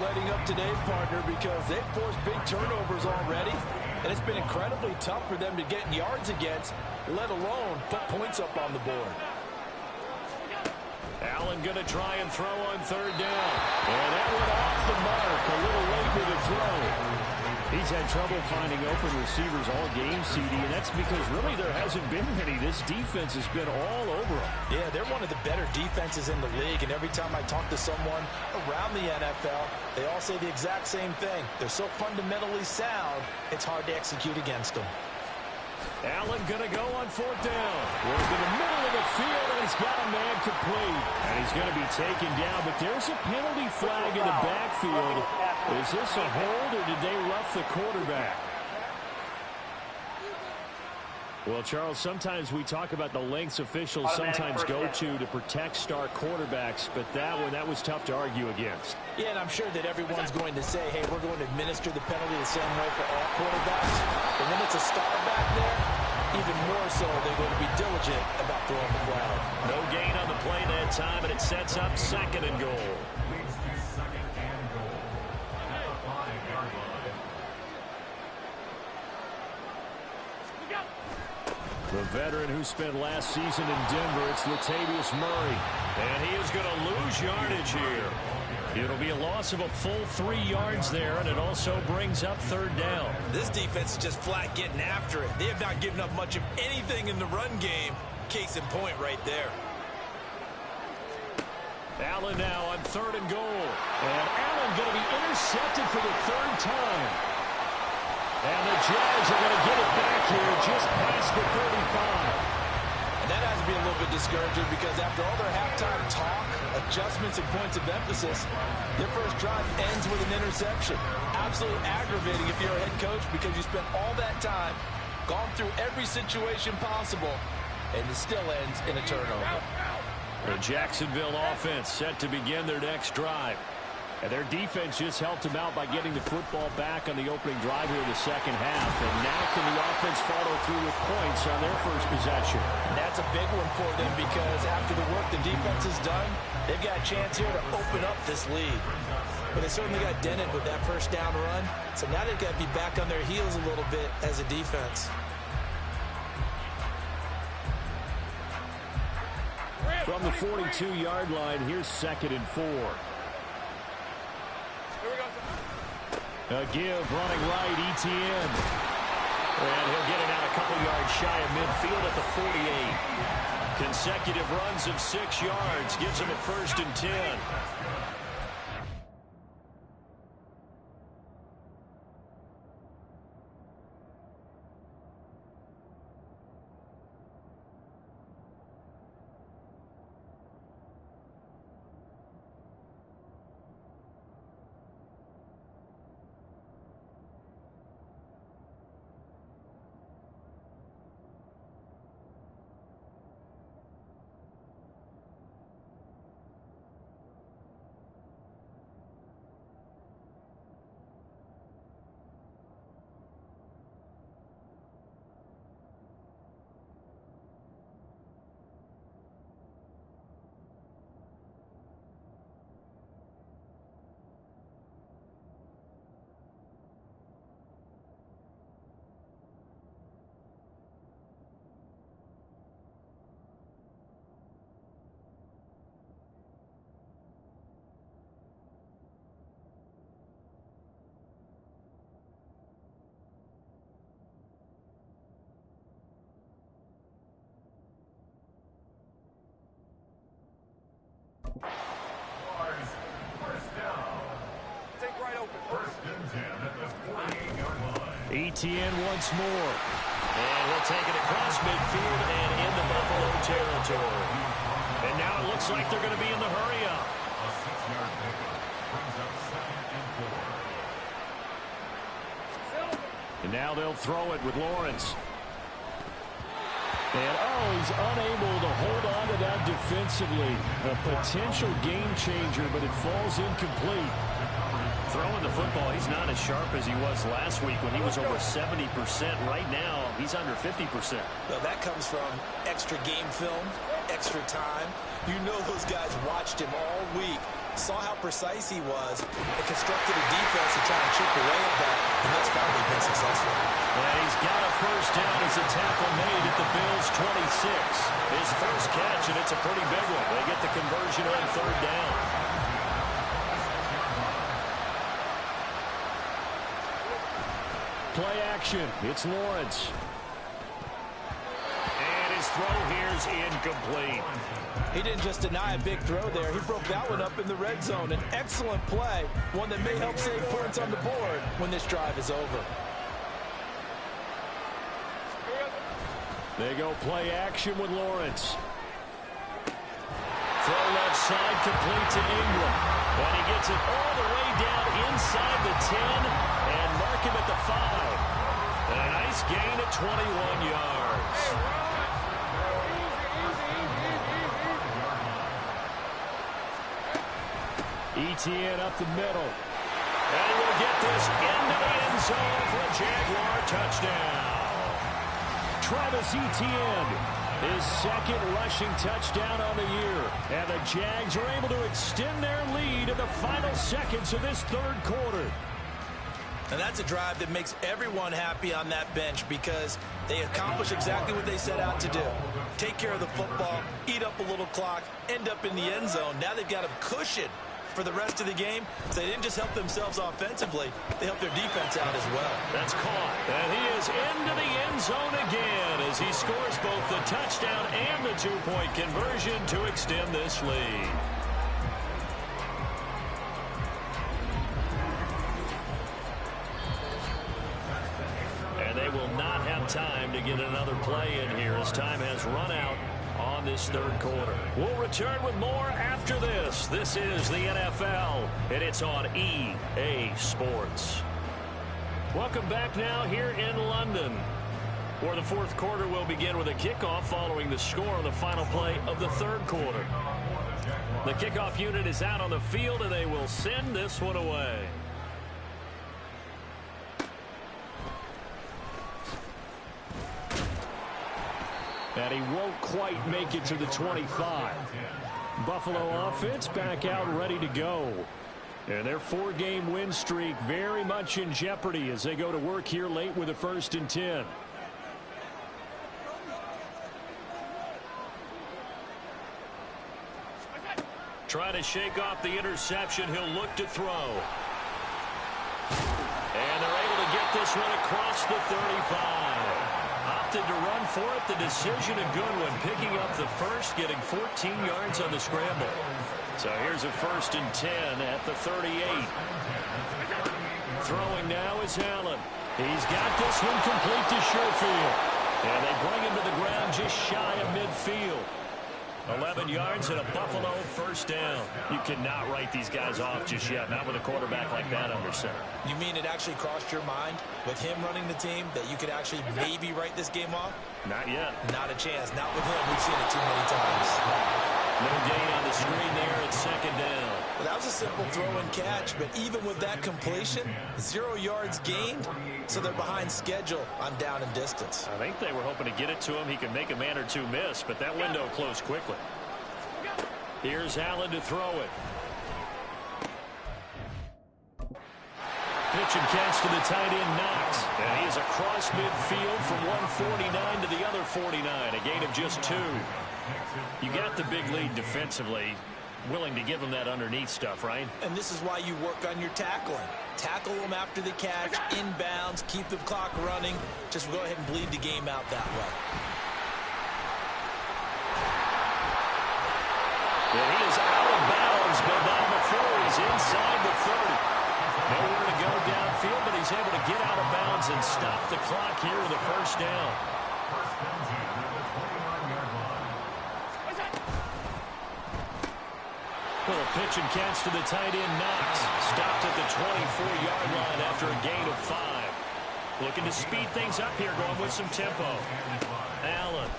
letting up today, partner, because they've forced big turnovers already, and it's been incredibly tough for them to get yards against, let alone put points up on the board. Allen going to try and throw on third down. And that went off the mark. A little late with the throw. He's had trouble finding open receivers all game, CD, and that's because really there hasn't been many. This defense has been all over them. Yeah, they're one of the better defenses in the league, and every time I talk to someone around the NFL, they all say the exact same thing. They're so fundamentally sound, it's hard to execute against them. Allen going to go on fourth down. Work in the middle of the field, and he's got a man complete. And he's going to be taken down, but there's a penalty flag in the backfield. Is this a hold, or did they rough the quarterback? Well, Charles, sometimes we talk about the lengths officials sometimes go to protect star quarterbacks, but that was tough to argue against. Yeah, and I'm sure that everyone's going to say, hey, we're going to administer the penalty the same way for all quarterbacks. But when it's a star back there, even more so, they're going to be diligent about throwing the flag. No gain on the play that time, and it sets up second and goal. The veteran who spent last season in Denver, it's Latavius Murray. And he is going to lose yardage here. It'll be a loss of a full 3 yards there, and it also brings up third down. This defense is just flat getting after it. They have not given up much of anything in the run game. Case in point right there. Allen now on third and goal. And Allen going to be intercepted for the third time. And the Jags are going to get it back here just past the 35. And that has to be a little bit discouraging because after all their halftime talk, adjustments, and points of emphasis, their first drive ends with an interception. Absolutely aggravating if you're a head coach because you spent all that time, gone through every situation possible, and it still ends in a turnover. The Jacksonville offense set to begin their next drive. And their defense just helped them out by getting the football back on the opening drive here in the second half. And now can the offense follow through with points on their first possession? And that's a big one for them because after the work the defense has done, they've got a chance here to open up this lead. But they certainly got dented with that first down run. So now they've got to be back on their heels a little bit as a defense. From the 42-yard line, here's 2nd and 4. A give running right, Etienne. And he'll get it out a couple yards shy of midfield at the 48. Consecutive runs of 6 yards gives him a 1st and 10. Etienne once more. And he'll take it across midfield and into Buffalo territory. And now it looks like they're going to be in the hurry-up. A 6-yard pickup brings up 2nd and 4. And now they'll throw it with Lawrence. And, he's unable to hold on to that defensively. A potential game changer, but it falls incomplete. Throwing the football, he's not as sharp as he was last week when he was over 70%. Right now, he's under 50%. Well, that comes from extra game film, extra time. You know those guys watched him all week, saw how precise he was, and constructed a defense to try and chip away at that, and that's probably been successful. And he's got a first down as a tackle made at the Bills' 26. His first catch, and it's a pretty big one. They get the conversion on third down. Play action. It's Lawrence. And his throw here's incomplete. He didn't just deny a big throw there. He broke that one up in the red zone. An excellent play, one that may help save points on the board when this drive is over. They go play action with Lawrence. Throw left side, complete to Ingram. And he gets it all the way down inside the 10 and mark him at the 5. And a nice gain at 21 yards. ETN up the middle. And he will get this into the end zone for a Jaguar touchdown. Travis Etienne, his second rushing touchdown on the year. And the Jags are able to extend their lead in the final seconds of this third quarter. And that's a drive that makes everyone happy on that bench because they accomplish exactly what they set out to do. Take care of the football, eat up a little clock, end up in the end zone. Now they've got a cushion for the rest of the game. So they didn't just help themselves offensively, they helped their defense out as well. That's caught. And he is into the end zone again as he scores both the touchdown and the two-point conversion to extend this lead. And they will not have time to get another play in here as time has run out on this third quarter. We'll return with more after this. This is the NFL, and it's on EA Sports. Welcome back now here in London, where the fourth quarter will begin with a kickoff following the score on the final play of the third quarter. The kickoff unit is out on the field, and they will send this one away. And he won't quite make it to the 25. Buffalo offense back out ready to go. And their four-game win streak very much in jeopardy as they go to work here late with a 1st and 10. Trying to shake off the interception. He'll look to throw. And they're able to get this one across the 35. Opted to run for it. The decision a good one. Picking up the first, getting 14 yards on the scramble. So here's a 1st and 10 at the 38. Throwing now is Allen. He's got this one complete to Sherfield. And they bring him to the ground just shy of midfield. 11 yards and a Buffalo 1st down. You cannot write these guys off just yet, not with a quarterback like that under center. You mean it actually crossed your mind with him running the team that you could actually maybe write this game off? Not yet. Not a chance. Not with him. We've seen it too many times. No gain on the screen there at 2nd down. Well, that was a simple throw and catch, but even with that completion, 0 yards gained, so they're behind schedule on down and distance. I think they were hoping to get it to him. He could make a man or two miss, but that window closed quickly. Here's Allen to throw it. Pitch and catch to the tight end, Knox. And he is across midfield from 149 to the other 49, a gain of just 2. You got the big lead defensively. Willing to give them that underneath stuff, right? And this is why you work on your tackling. Tackle them after the catch, inbounds, keep the clock running. Just go ahead and bleed the game out that way. And he is out of bounds, but not before he's inside the 30. Nowhere to go downfield, but he's able to get out of bounds and stop the clock here with a 1st down. Well, a pitch and catch to the tight end, Knox. Stopped at the 24-yard line after a gain of 5. Looking to speed things up here, going with some tempo. Allen.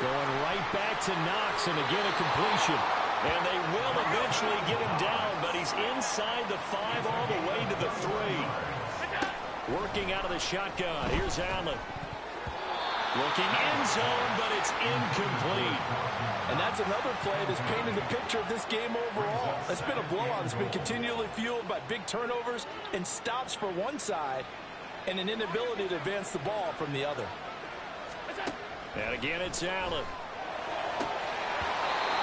Going right back to Knox, and again a completion. And they will eventually get him down, but he's inside the 5 all the way to the 3. Working out of the shotgun. Here's Allen. Looking end zone, but it's incomplete. And that's another play that's painted the picture of this game overall. It's been a blowout. It's been continually fueled by big turnovers and stops for one side and an inability to advance the ball from the other. And again, it's Allen.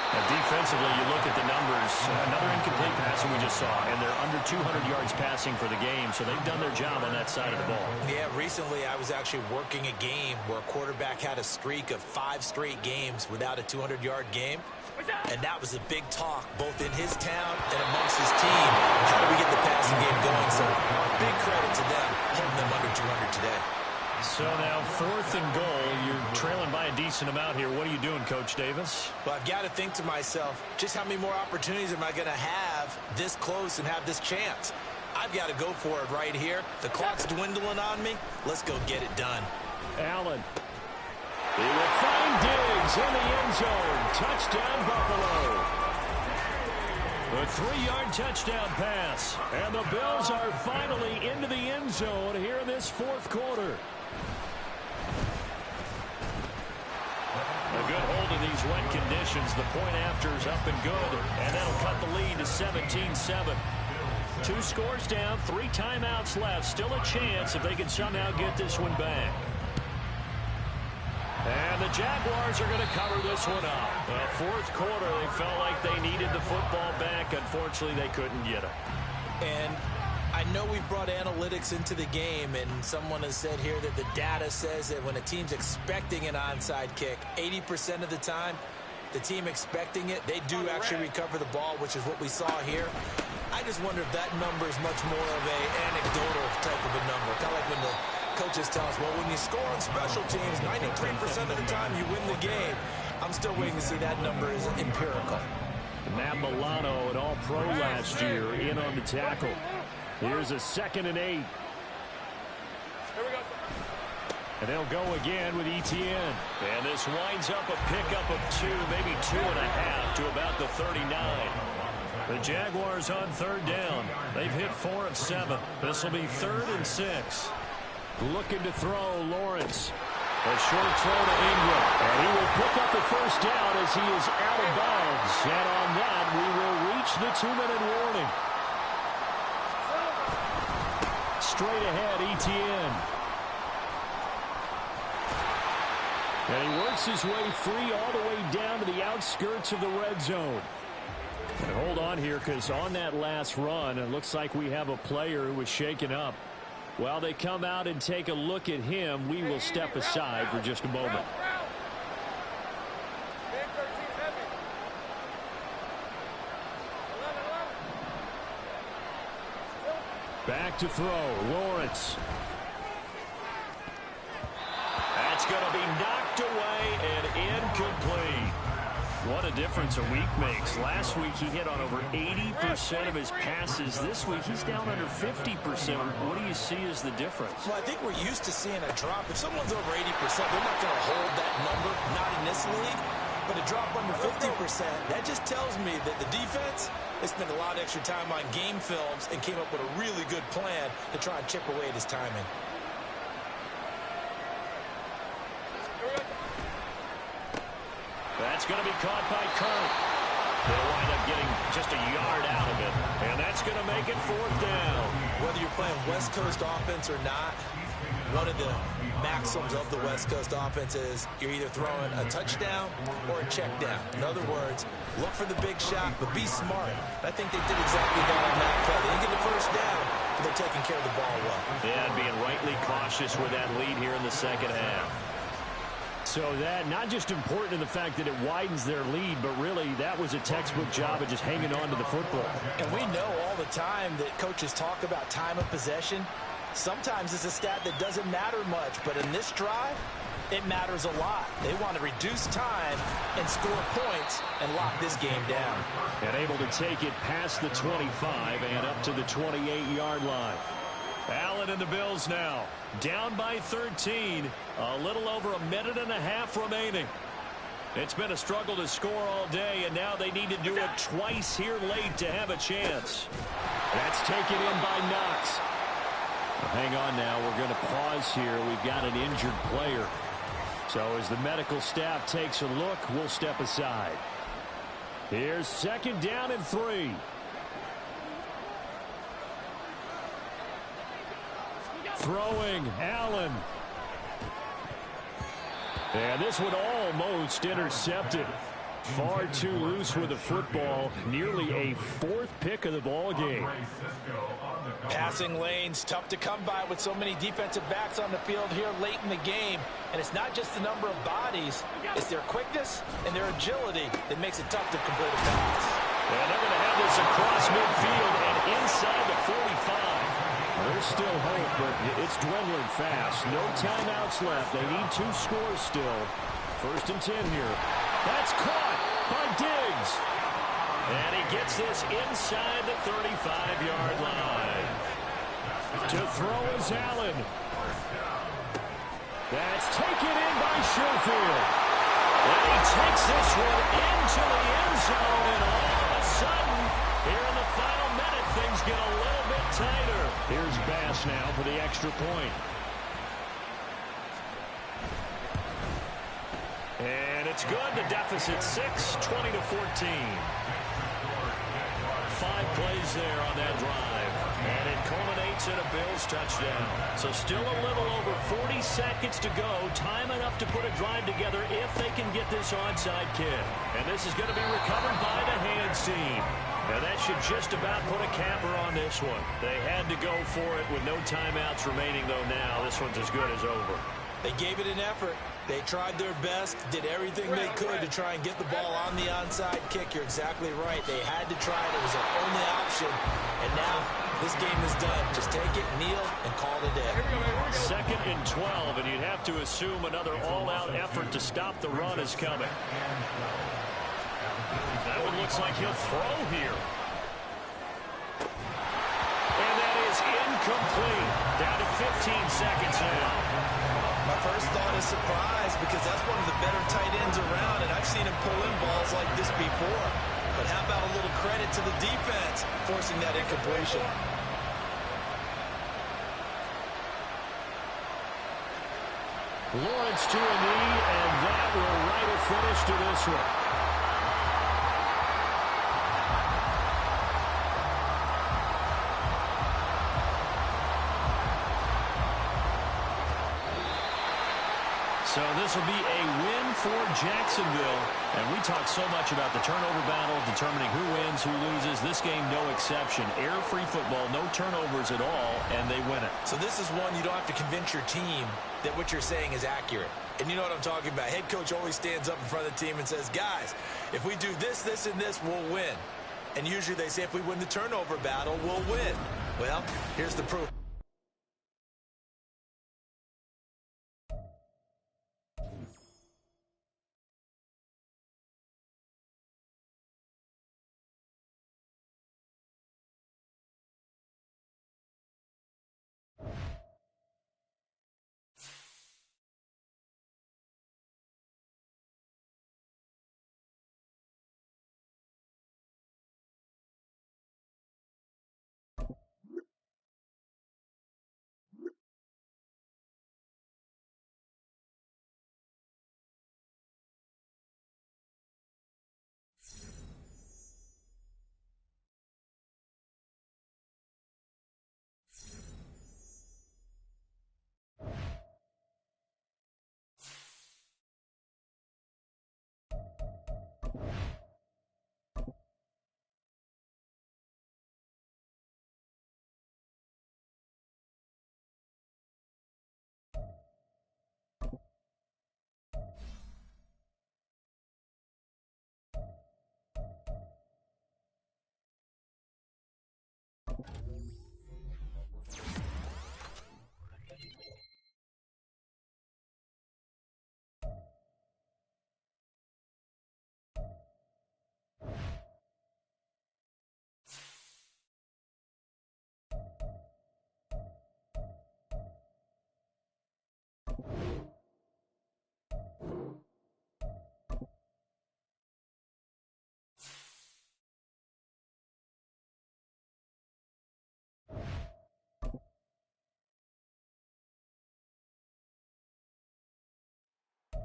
Now, defensively, you look at the numbers. Another incomplete pass that we just saw, and they're under 200 yards passing for the game, so they've done their job on that side of the ball. Yeah, recently I was actually working a game where a quarterback had a streak of 5 straight games without a 200-yard game, and that was a big talk both in his town and amongst his team. How do we get the passing game going? So big credit to them holding them under 200 today. So now 4th and goal. You're trailing by a decent amount here. What are you doing, Coach Davis? Well, I've got to think to myself, just how many more opportunities am I going to have this close and have this chance? I've got to go for it right here. The clock's dwindling on me. Let's go get it done. Allen. He will find Diggs in the end zone. Touchdown, Buffalo. A 3-yard touchdown pass. And the Bills are finally into the end zone here in this 4th quarter. A good hold in these wet conditions. The point after is up and good. And that'll cut the lead to 17-7. 2 scores down, 3 timeouts left. Still a chance if they can somehow get this one back. And the Jaguars are going to cover this one up. The 4th quarter, they felt like they needed the football back. Unfortunately, they couldn't get it. And I know we brought analytics into the game, and someone has said here that the data says that when a team's expecting an onside kick, 80% of the time, the team expecting it, they do actually recover the ball, which is what we saw here. I just wonder if that number is much more of a anecdotal type of a number. Kind of like when the coaches tell us, well, when you score on special teams, 93% of the time you win the game. I'm still waiting to see that number is empirical. Matt Milano, an all-pro last year, in on the tackle. Here's a 2nd and 8. Here we go. And they'll go again with Etienne. And this winds up a pickup of 2, maybe 2.5 to about the 39. The Jaguars on 3rd down. They've hit 4 of 7. This will be 3rd and 6. Looking to throw, Lawrence. A short throw to Ingram. And he will pick up the 1st down as he is out of bounds. And on that, we will reach the 2-minute warning. Straight ahead, Etienne. And he works his way free all the way down to the outskirts of the red zone. And hold on here, because on that last run, it looks like we have a player who was shaken up. While they come out and take a look at him, we will step aside for just a moment. Back to throw, Lawrence. That's going to be knocked away and incomplete. What a difference a week makes. Last week he hit on over 80% of his passes. This week he's down under 50%. What do you see as the difference? Well, I think we're used to seeing a drop. If someone's over 80%, they're not going to hold that number, not in this league. But a drop under 50%, that just tells me that the defense has spent a lot of extra time on game films and came up with a really good plan to try and chip away at his timing. That's going to be caught by Kirk. They'll wind up getting just a yard out of it. And that's going to make it 4th down. Whether you're playing West Coast offense or not, one of the maxims of the West Coast offense is you're either throwing a touchdown or a check down. In other words, look for the big shot, but be smart. I think they did exactly that on that play. They didn't get the 1st down, but they're taking care of the ball well. Yeah, and being rightly cautious with that lead here in the 2nd half. So that not just important in the fact that it widens their lead, but really that was a textbook job of just hanging on to the football. And we know all the time that coaches talk about time of possession. Sometimes it's a stat that doesn't matter much, but in this drive, it matters a lot. They want to reduce time and score points and lock this game down. And able to take it past the 25 and up to the 28-yard line. Allen and the Bills now down by 13. A little over a minute and a half remaining. It's been a struggle to score all day, and now they need to do it twice here late to have a chance. That's taken in by Knox. Well, hang on now. We're going to pause here. We've got an injured player. So as the medical staff takes a look, we'll step aside. Here's 2nd down and 3. Throwing, Allen. And this one almost intercepted. Far too loose with the football. Nearly a 4th pick of the ball game. Passing lanes, tough to come by with so many defensive backs on the field here late in the game. And it's not just the number of bodies, it's their quickness and their agility that makes it tough to complete a pass. And they're going to have this across midfield and inside the 45. There's still hope, but it's dwindling fast. No timeouts left. They need 2 scores still. 1st and 10 here. That's caught by Diggs. And he gets this inside the 35-yard line. To throw is Allen. That's taken in by Schofield. And he takes this one into the end zone. And all of a sudden, here in the final minute, things get a little bit tighter. Here's Bass now for the extra point. And it's good. The deficit 6, 20-14. 5 plays there on that drive. And it culminates in a Bills touchdown. So still a little over 40 seconds to go. Time enough to put a drive together if they can get this onside kick. And this is going to be recovered by the Hands team. Now that should just about put a capper on this one. They had to go for it with no timeouts remaining, though. Now this one's as good as over. They gave it an effort. They tried their best, did everything they could to try and get the ball on the onside kick. You're exactly right. They had to try it. It was their only option. And now this game is done. Just take it, kneel, and call it a day. 2nd and 12, and you'd have to assume another all-out effort to stop the run is coming. That one looks like he'll throw here. And that is incomplete. Down to 15 seconds now. My first thought is surprise because that's one of the better tight ends around, and I've seen him pull in balls like this before. But how about a little credit to the defense forcing that incompletion? Lawrence to a knee, and that will write a finish to this one. So this will be a win for Jacksonville. And we talk so much about the turnover battle, determining who wins, who loses. This game, no exception. Error-free football, no turnovers at all, and they win it. So this is one you don't have to convince your team that what you're saying is accurate. And you know what I'm talking about. Head coach always stands up in front of the team and says, guys, if we do this, this, and this, we'll win. And usually they say if we win the turnover battle, we'll win. Well, here's the proof.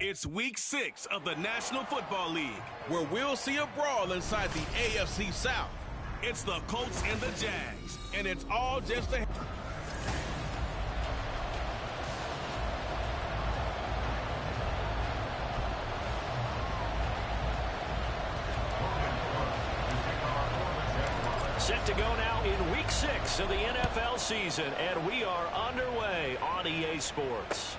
It's week 6 of the National Football League, where we'll see a brawl inside the AFC South. It's the Colts and the Jags, and it's all just a... Set to go now in week 6 of the NFL season, and we are underway on EA Sports.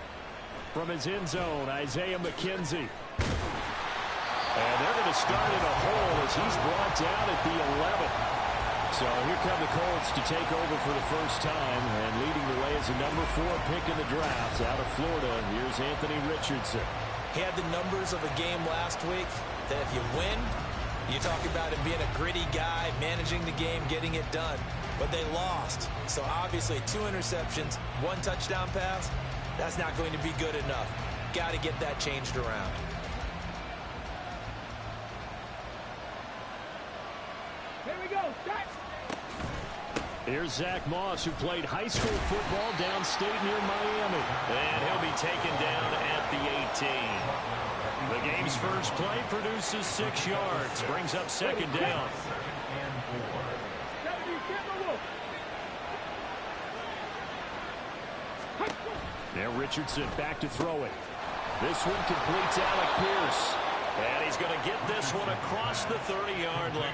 From his end zone, Isaiah McKenzie. And they're going to start in a hole as he's brought down at the 11. So here come the Colts to take over for the first time, and leading the way is a number 4 pick in the draft out of Florida. Here's Anthony Richardson. He had the numbers of a game last week that if you win, you talk about him being a gritty guy, managing the game, getting it done. But they lost. So obviously 2 interceptions, 1 touchdown pass. That's not going to be good enough. Got to get that changed around. Here we go. Start. Here's Zach Moss, who played high school football downstate near Miami. And he'll be taken down at the 18. The game's first play produces 6 yards, brings up second down. Now Richardson back to throw it. This one completes Alec Pierce. And he's going to get this one across the 30-yard line.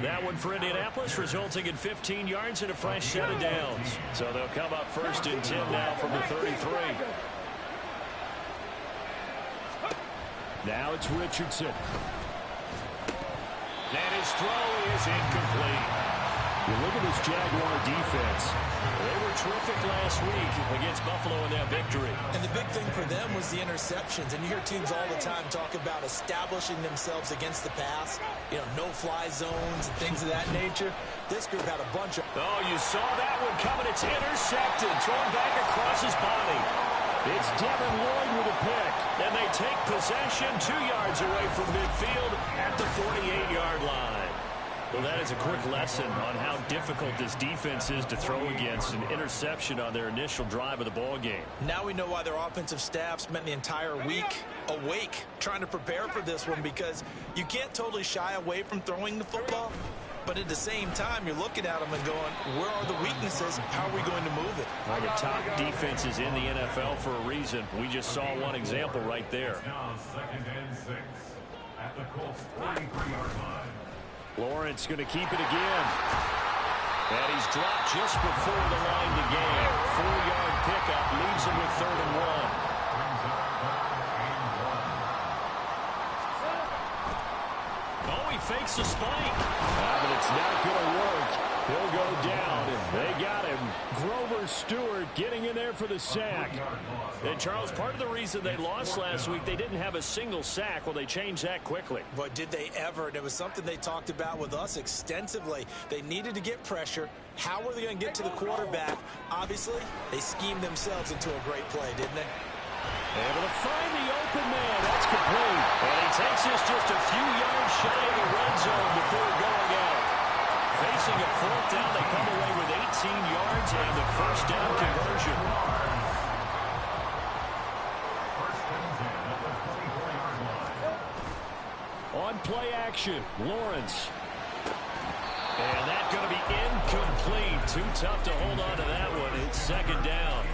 That one for Indianapolis, resulting in 15 yards and a fresh set of downs. So they'll come up first and 10 now from the 33. Now it's Richardson. And his throw is incomplete. You look at this Jaguar defense. They were terrific last week against Buffalo in that victory. And the big thing for them was the interceptions. And you hear teams all the time talk about establishing themselves against the pass. You know, no-fly zones and things of that nature. This group had a bunch of... Oh, you saw that one coming. It's intercepted. Thrown back across his body. It's Devin Lloyd with a pick. And they take possession 2 yards away from midfield at the 48-yard line. Well, that is a quick lesson on how difficult this defense is to throw against. An interception on their initial drive of the ball game. Now we know why their offensive staff spent the entire week awake trying to prepare for this one, because you can't totally shy away from throwing the football. But at the same time, you're looking at them and going, where are the weaknesses? How are we going to move it? One of the top defenses in the NFL for a reason. We just saw one example right there. Now 2nd and 6 at the Colts 43-yard line. Lawrence going to keep it again. And he's dropped just before the line to gain. 4-yard pickup leaves him with 3rd and 1. Oh, he fakes a spike. But it's not going to work. He'll go down. They got him. Grover Stewart getting in there for the sack. And, Charles, part of the reason they lost last week, they didn't have a single sack. Well, they changed that quickly. But did they ever? And it was something they talked about with us extensively. They needed to get pressure. How were they going to get to the quarterback? Obviously, they schemed themselves into a great play, didn't they? Able to find the open man. That's complete. And he takes this just a few yards shy of the red zone before going out. Facing a 4th down, they come away with 18 yards and the first down conversion. On play action, Lawrence. And that's going to be incomplete. Too tough to hold on to that one. It's 2nd down.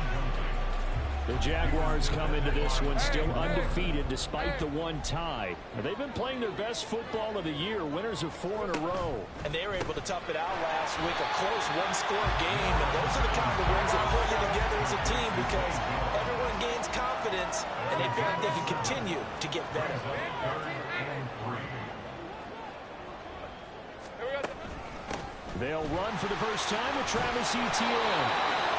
The Jaguars come into this one still undefeated despite the 1 tie. They've been playing their best football of the year, winners of 4 in a row. And they were able to tough it out last week, a close 1-score game. And those are the kind of wins that pull you together as a team, because everyone gains confidence and they feel like they can continue to get better. They'll run for the first time with Travis Etienne.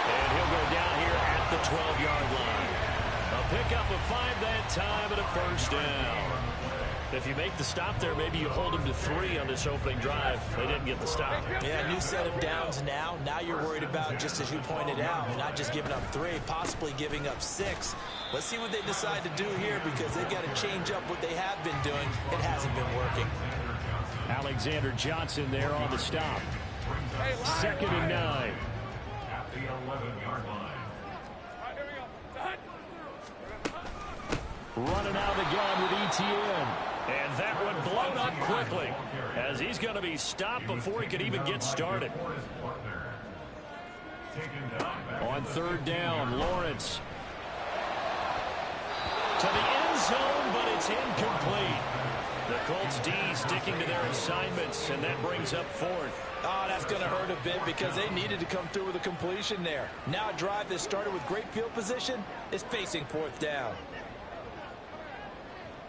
And he'll go down here at the 12-yard line. A pickup of 5 that time and a first down. If you make the stop there, maybe you hold them to 3 on this opening drive. They didn't get the stop. Yeah, new set of downs now. Now you're worried about, just as you pointed out, not just giving up 3, possibly giving up 6. Let's see what they decide to do here, because they've got to change up what they have been doing. It hasn't been working. Alexander Johnson there on the stop. 2nd and 9. At the 11-yard line. running out of the gun with ETN. And that one blown up quickly, as he's going to be stopped before he could even get started. On third down, Lawrence. To the end zone, but it's incomplete. The Colts D sticking to their assignments, and that brings up fourth. Oh, that's going to hurt a bit because they needed to come through with a completion there. Now a drive that started with great field position is facing fourth down.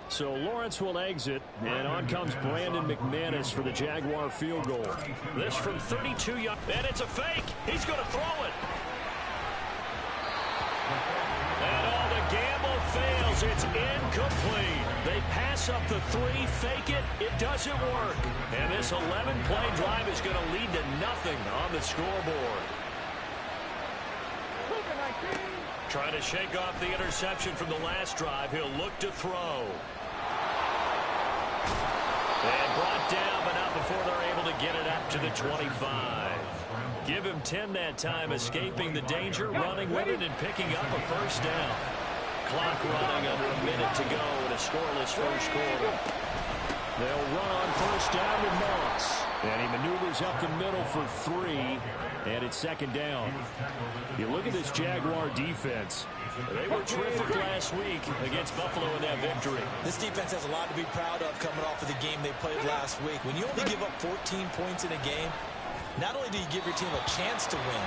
So Lawrence will exit, and on comes Brandon McManus for the Jaguar field goal. This from 32 yards, and it's a fake. He's going to throw it. And all the gamble fails. It's incomplete. They pass up the three, fake it. It doesn't work. And this 11-play drive is going to lead to nothing on the scoreboard. Trying to shake off the interception from the last drive. He'll look to throw. And brought down, but not before they're able to get it up to the 25. Give him 10 that time, escaping the danger, running with it, and picking up a first down. Clock running under a minute to go in a scoreless first quarter. They'll run on first down to Moss. And he maneuvers up the middle for 3, and it's second down. You look at this Jaguar defense. They were terrific last week against Buffalo in that victory. This defense has a lot to be proud of coming off of the game they played last week. When you only give up 14 points in a game, not only do you give your team a chance to win,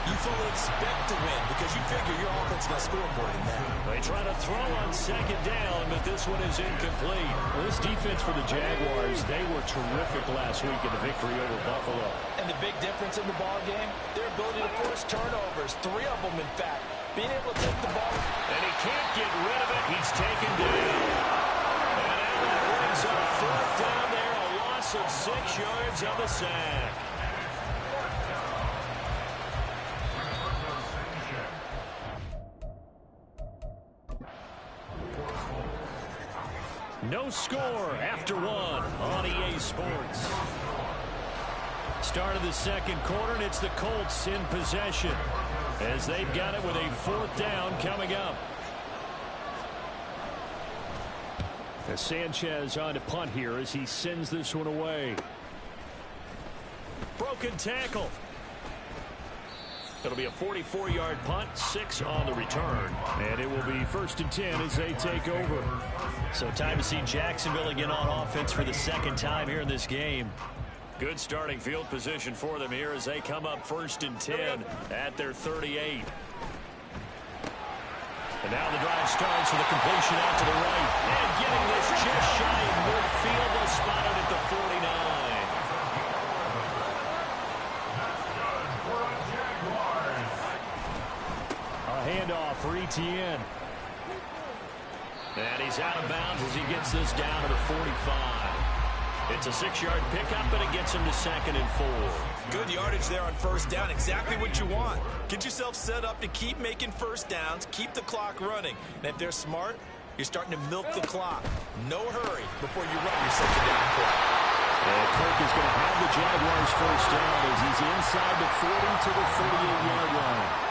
you fully expect to win because you figure your offense is going to score more than that. They try to throw on second down, but this one is incomplete. Well, this defense for the Jaguars, they were terrific last week in the victory over Buffalo. And the big difference in the ball game, their ability to force turnovers, 3 of them in fact. Being able to take the ball. And he can't get rid of it. He's taken down. And now that brings up fourth down there, a loss of 6 yards on the sack. No score after 1 on EA Sports. Start of the second quarter, and it's the Colts in possession as they've got it with a fourth down coming up. As Sanchez on to punt here as he sends this one away. Broken tackle. It'll be a 44-yard punt, 6 on the return. And it will be 1st and 10 as they take over. So time to see Jacksonville again on offense for the second time here in this game. Good starting field position for them here as they come up 1st and 10 at their 38. And now the drive starts with a completion out to the right. And getting this just shy of midfield, they'll spot it at the 49. Handoff for ETN. And he's out of bounds as he gets this down to the 45. It's a 6-yard pickup, but it gets him to 2nd and 4. Good yardage there on first down. Exactly what you want. Get yourself set up to keep making first downs, keep the clock running. And if they're smart, you're starting to milk the clock. No hurry before you run your second down play. And Kirk is going to have the Jaguars first down as he's inside the 40 to the 48-yard line.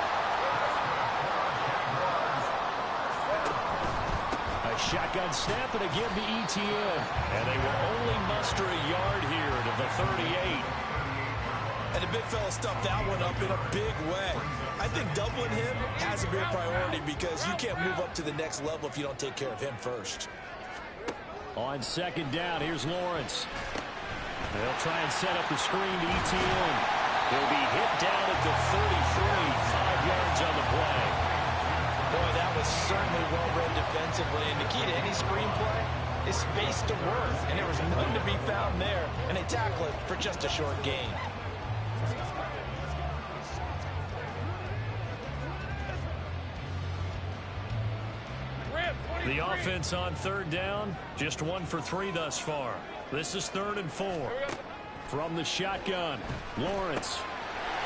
Shotgun snap and again to ETN. And they will only muster a yard here to the 38. And the big fella stuffed that one up in a big way. I think doubling him has to be a priority because you can't move up to the next level if you don't take care of him first. On second down, here's Lawrence. They'll try and set up the screen to ETN. He'll be hit down at the 33, 5 yards on the play. Boy, that was certainly well-read defensively. And the key to any screenplay is space to work. And there was none to be found there. And they tackle it for just a short gain. The offense on third down, just 1 for 3 thus far. This is 3rd and 4. From the shotgun, Lawrence.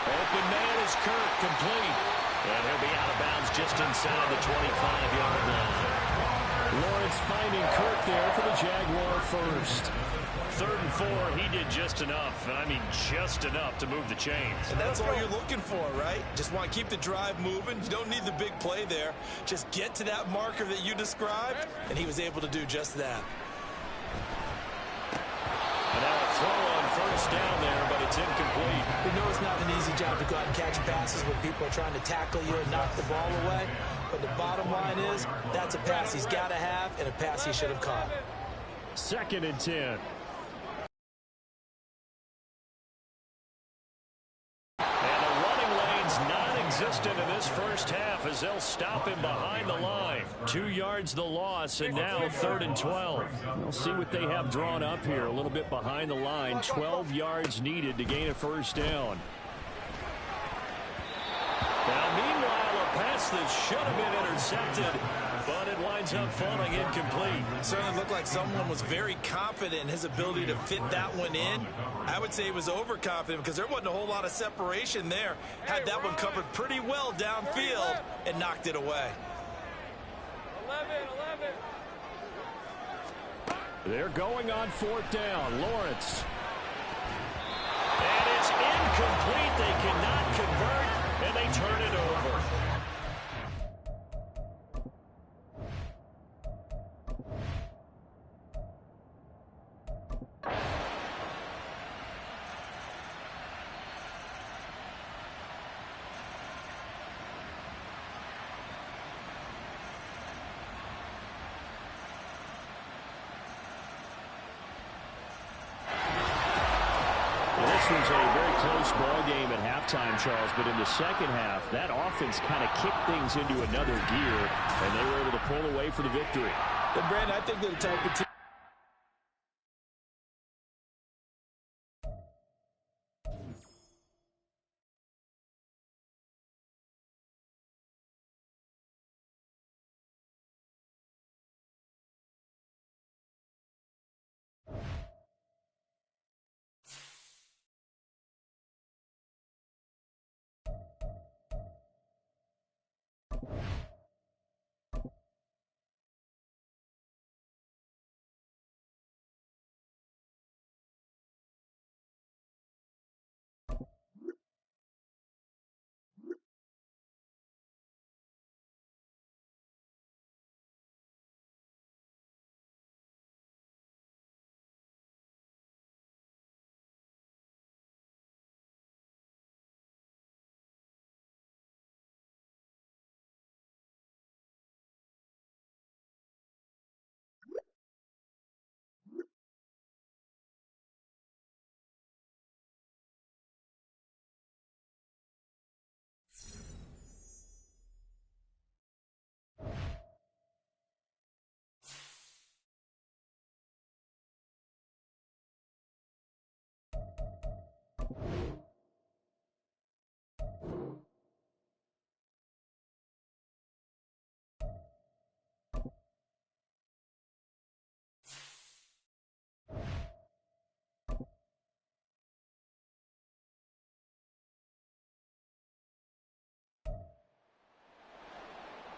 Open man is Kirk, complete. And he'll be out of bounds just inside the 25-yard line. Lawrence finding Kirk there for the Jaguar first. 3rd and 4, he did just enough, and I mean just enough to move the chains. And that's all you're looking for, right? Just want to keep the drive moving. You don't need the big play there. Just get to that marker that you described, and he was able to do just that. And now a throw on 1st down there, but it's incomplete. We know it's not an easy job to go out and catch passes when people are trying to tackle you and knock the ball away. But the bottom line is, that's a pass he's got to have and a pass he should have caught. 2nd and 10. And the running lane's non-existent in this first half as they'll stop him behind the line. 2 yards the loss, and now 3rd and 12. We'll see what they have drawn up here. A little bit behind the line. 12 yards needed to gain a 1st down. Now, meanwhile, a pass that should have been intercepted, but it winds up falling incomplete. Certainly looked like someone was very confident in his ability to fit that one in. I would say he was overconfident because there wasn't a whole lot of separation there. Had that one covered pretty well downfield and knocked it away. 11. They're going on 4th down. Lawrence. And it's incomplete. They cannot convert, and they turn it over. This was a very close ball game at halftime, Charles, but in the second half, that offense kind of kicked things into another gear, and they were able to pull away for the victory. And Brandon, I think they're the type of team.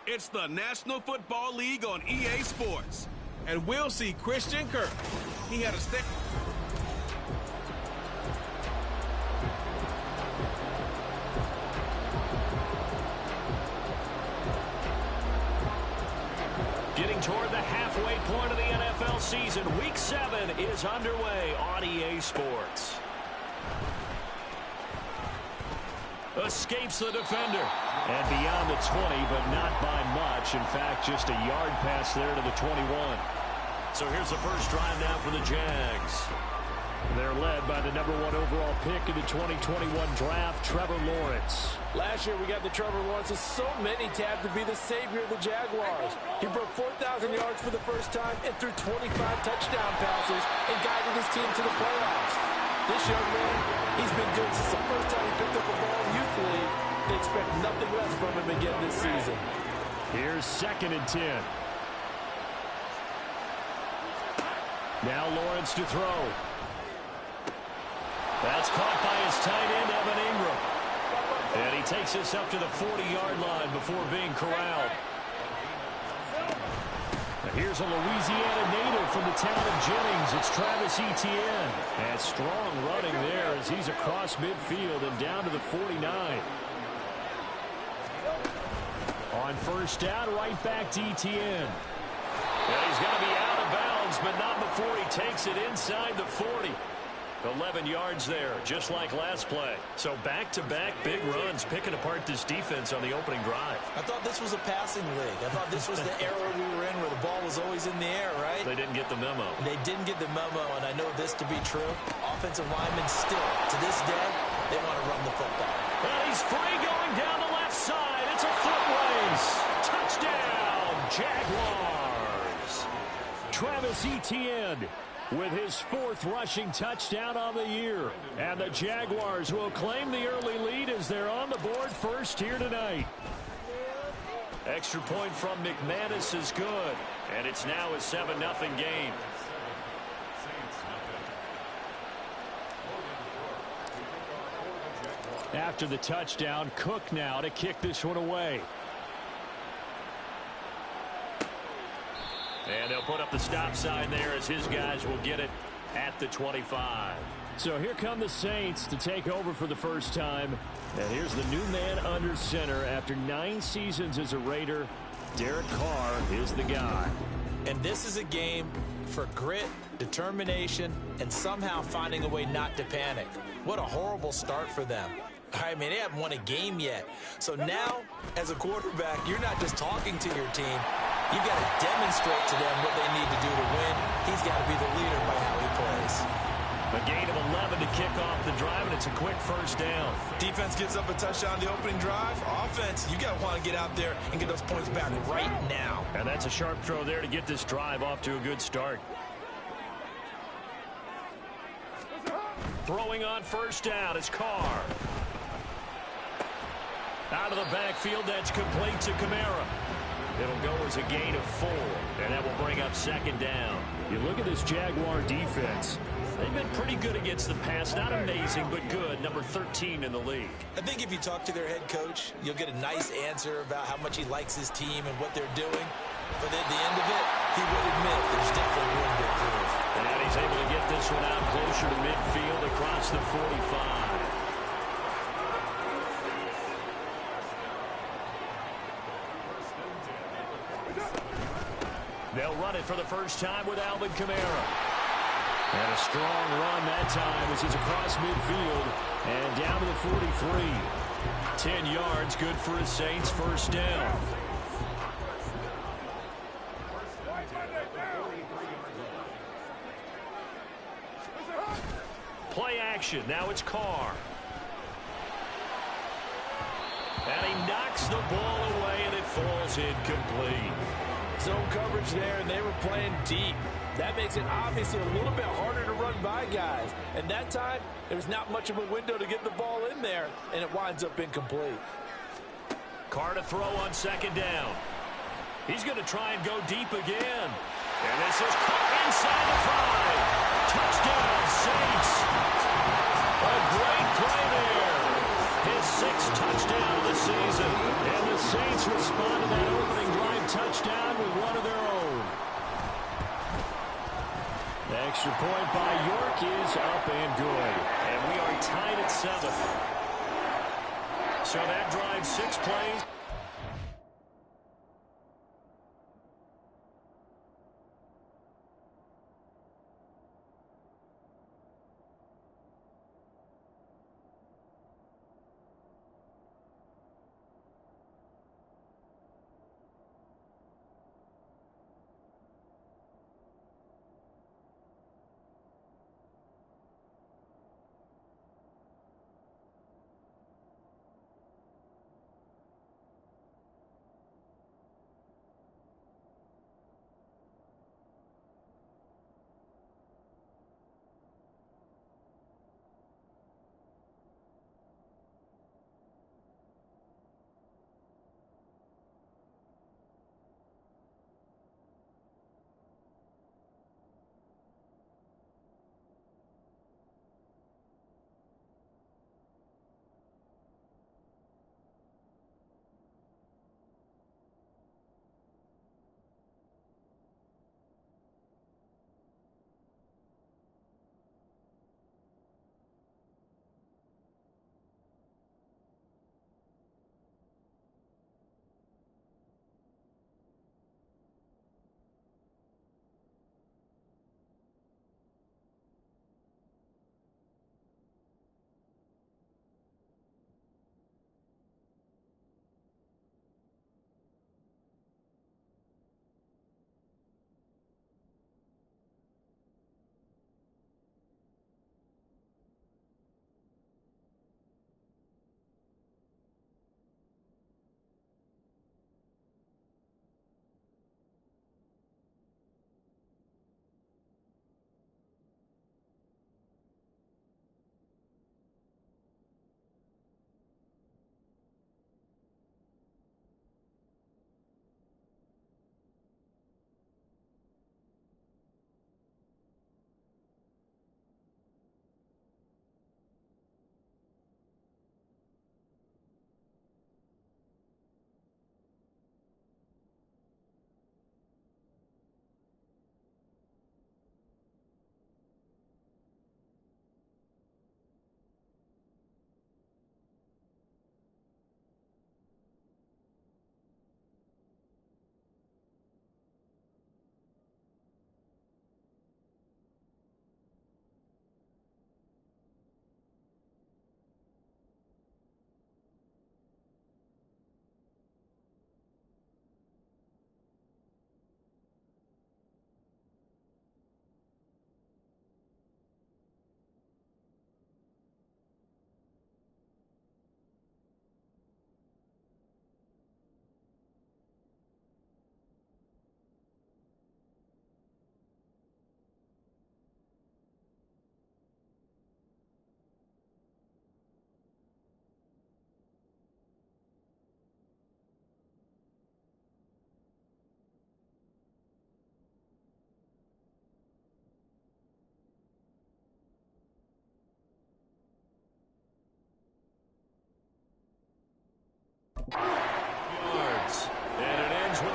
It's the National Football League on EA Sports. And we'll see Christian Kirk. He had a step. Getting toward the halfway point of the NFL season, Week 7 is underway on EA Sports. Escapes the defender. And beyond the 20, but not by much. In fact, just a yard pass there to the 21. So here's the first drive now for the Jags. They're led by the #1 overall pick in the 2021 draft, Trevor Lawrence. Last year we got the Trevor Lawrence. So many tabbed to be the savior of the Jaguars. He broke 4,000 yards for the first time and threw 25 touchdown passes and guided his team to the playoffs. This young man, he's been good since the first time he picked up a ball in youth league. They expect nothing less from him again this season. Here's 2nd and 10. Now Lawrence to throw. That's caught by his tight end, Evan Ingram. And he takes this up to the 40-yard line before being corralled. Here's a Louisiana native from the town of Jennings. It's Travis Etienne. And strong running there as he's across midfield and down to the 49. On first down, right back to Etienne. And he's going to be out of bounds, but not before he takes it inside the 40. 11 yards there, just like last play. So back-to-back big runs, picking apart this defense on the opening drive. I thought this was a passing league. I thought this was the era we were in where the ball was always in the air, right? They didn't get the memo. They didn't get the memo, and I know this to be true. Offensive linemen still, to this day, they want to run the football. And he's free going down the left side. It's a foot race. Touchdown, Jaguars. Travis Etienne with his 4th rushing touchdown on the year. And the Jaguars will claim the early lead as they're on the board first here tonight. Extra point from McManus is good. And it's now a 7-0 game. After the touchdown, Cook now to kick this one away. And they'll put up the stop sign there as his guys will get it at the 25. So here come the Saints to take over for the first time. And here's the new man under center after 9 seasons as a Raider. Derek Carr is the guy. And this is a game for grit, determination, and somehow finding a way not to panic. What a horrible start for them. I mean, they haven't won a game yet. So now, as a quarterback, you're not just talking to your team. You've got to demonstrate to them what they need to do to win. He's got to be the leader by how he plays. A gain of 11 to kick off the drive, and it's a quick first down. Defense gives up a touchdown the opening drive. Offense, you got to want to get out there and get those points back right now. And that's a sharp throw there to get this drive off to a good start. Throwing on first down is Carr. Out of the backfield, that's complete to Kamara. It'll go as a gain of 4, and that will bring up second down. You look at this Jaguar defense. They've been pretty good against the pass. Not amazing, but good. Number 13 in the league. I think if you talk to their head coach, you'll get a nice answer about how much he likes his team and what they're doing. But at the end of it, he will admit there's definitely room to improve. And he's able to get this one out closer to midfield across the 45. They'll run it for the first time with Alvin Kamara. And a strong run that time as he's across midfield and down to the 43. 10 yards, good for his Saints first down. Play action, now it's Carr. And he knocks the ball away and it falls incomplete. Zone coverage there, and they were playing deep. That makes it obviously a little bit harder to run by guys. And that time, there was not much of a window to get the ball in there, and it winds up incomplete. Carr to throw on second down. He's going to try and go deep again. And this is caught inside the 5. Touchdown, Saints. A great play there. His 6th touchdown of the season. And the Saints respond to that opening drive touchdown with one of their own. The extra point by York is up and good. And we are tied at 7. So that drive 6 plays.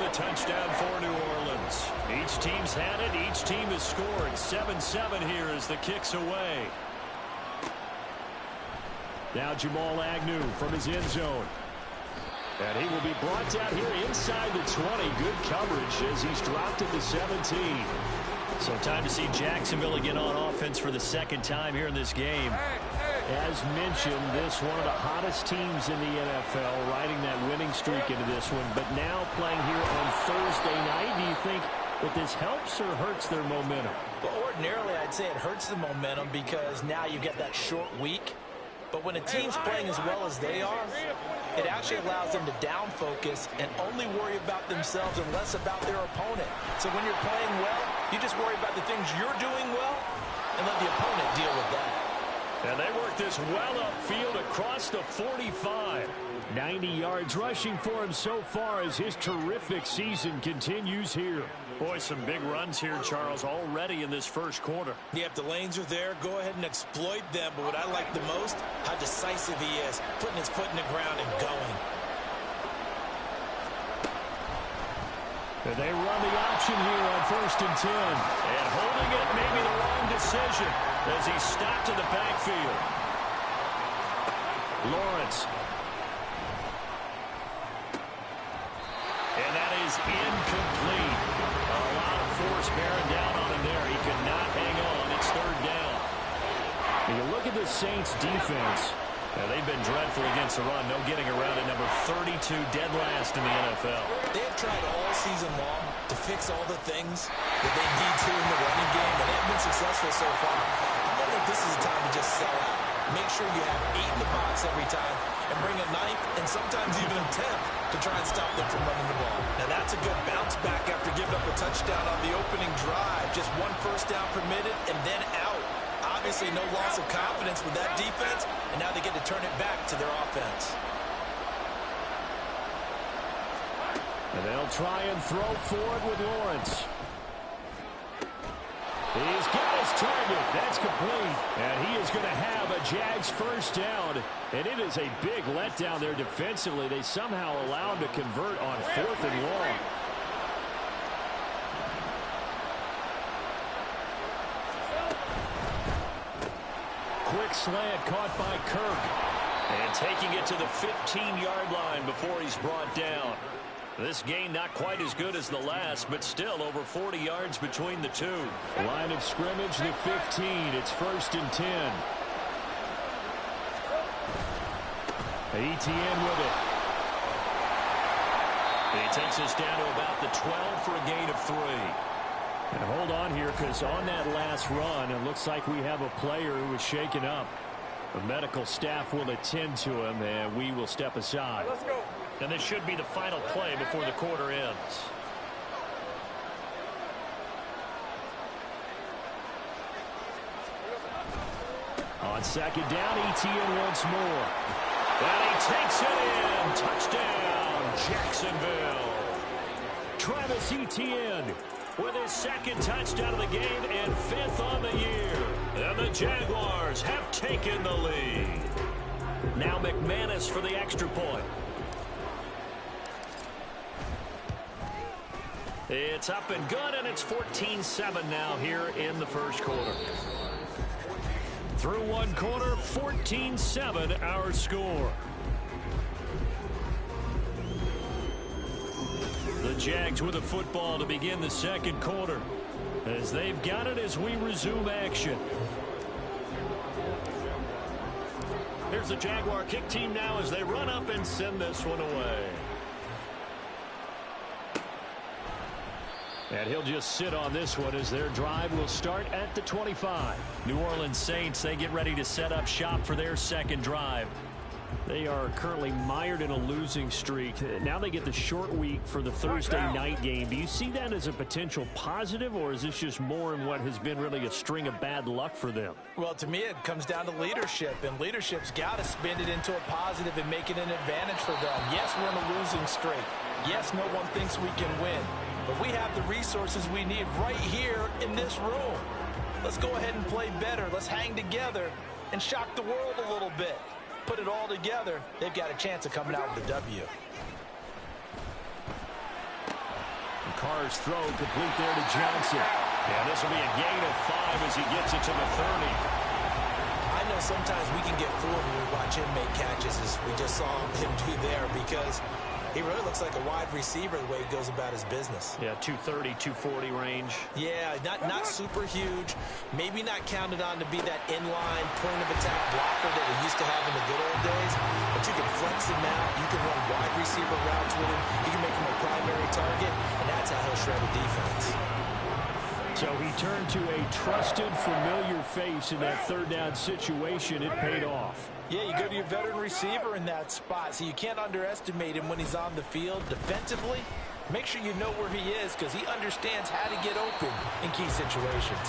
a touchdown for New Orleans. Each team's had it. Each team has scored. 7-7 here as the kick's away. Now Jamal Agnew from his end zone. And he will be brought down here inside the 20. Good coverage as he's dropped at the 17. So time to see Jacksonville again on offense for the second time here in this game. As mentioned, this one of the hottest teams in the NFL, riding that winning streak into this one. But now playing here on Thursday night, do you think that this helps or hurts their momentum? Well, ordinarily, I'd say it hurts the momentum because now you get that short week. But when a team's playing as well as they are, it actually allows them to down focus and only worry about themselves and less about their opponent. So when you're playing well, you just worry about the things you're doing well and let the opponent deal with that. And they work this well upfield across the 45. 90 yards rushing for him so far as his terrific season continues here. Boy, some big runs here, Charles, already in this first quarter. Yeah, if the lanes are there, go ahead and exploit them. But what I like the most, how decisive he is, putting his foot in the ground and going. And they run the option here on 1st and 10. And holding it may be the wrong decision as he's stopped in the backfield. Lawrence. And that is incomplete. A lot of force bearing down on him there. He could not hang on. It's 3rd down. And you look at the Saints defense. Now, they've been dreadful against the run. No getting around at number 32, dead last in the NFL. They have tried all season long to fix all the things that they need to in the running game, and they've been successful so far. I wonder if this is a time to just sell out. Make sure you have 8 in the box every time and bring a 9th and sometimes even a 10th to try and stop them from running the ball. Now, that's a good bounce back after giving up a touchdown on the opening drive. Just 1 first down permitted and then out. Obviously, no loss of confidence with that defense, and now they get to turn it back to their offense. And they'll try and throw forward with Lawrence. He's got his target. That's complete. And he is going to have a Jags first down. And it is a big letdown there defensively. They somehow allow him to convert on 4th and long. Quick slant caught by Kirk. And taking it to the 15-yard line before he's brought down. This gain not quite as good as the last, but still over 40 yards between the two. Line of scrimmage, the 15. It's 1st and 10. Etienne with it. He takes us down to about the 12 for a gain of 3. And hold on here, because on that last run, it looks like we have a player who is shaken up. The medical staff will attend to him, and we will step aside. Let's go. And this should be the final play before the quarter ends. On 2nd down, Etienne once more. And he takes it in. Touchdown, Jacksonville. Travis Etienne with his 2nd touchdown of the game and 5th on the year. And the Jaguars have taken the lead. Now McManus for the extra point. It's up and good, and it's 14-7 now here in the first quarter. Through 1 quarter, 14-7 our score. The Jags with a football to begin the 2nd quarter, as they've got it as we resume action. Here's the Jaguar kick team now as they run up and send this one away. And he'll just sit on this one as their drive will start at the 25. New Orleans Saints, they get ready to set up shop for their 2nd drive. They are currently mired in a losing streak. Now they get the short week for the Thursday night game. Do you see that as a potential positive, or is this just more in what has been really a string of bad luck for them? Well, to me, it comes down to leadership, and leadership's got to spin it into a positive and make it an advantage for them. Yes, we're in a losing streak. Yes, no one thinks we can win. But we have the resources we need right here in this room. Let's go ahead and play better. Let's hang together and shock the world a little bit. Put it all together, they've got a chance of coming out with a W. harsh throw complete there to Johnson. Yeah, this will be a gain of 5 as he gets it to the 30. I know sometimes we can get fooled when we watch him make catches, as we just saw him do there, because he really looks like a wide receiver the way he goes about his business. Yeah, 230, 240 range. Yeah, not super huge. Maybe not counted on to be that inline point-of-attack blocker that we used to have in the good old days. But you can flex him out. You can run wide receiver routes with him. You can make him a primary target, and that's how he'll shred a defense. So he turned to a trusted, familiar face in that third down situation. It paid off. Yeah, you go to your veteran receiver in that spot, so you can't underestimate him when he's on the field defensively. Make sure you know where he is, because he understands how to get open in key situations.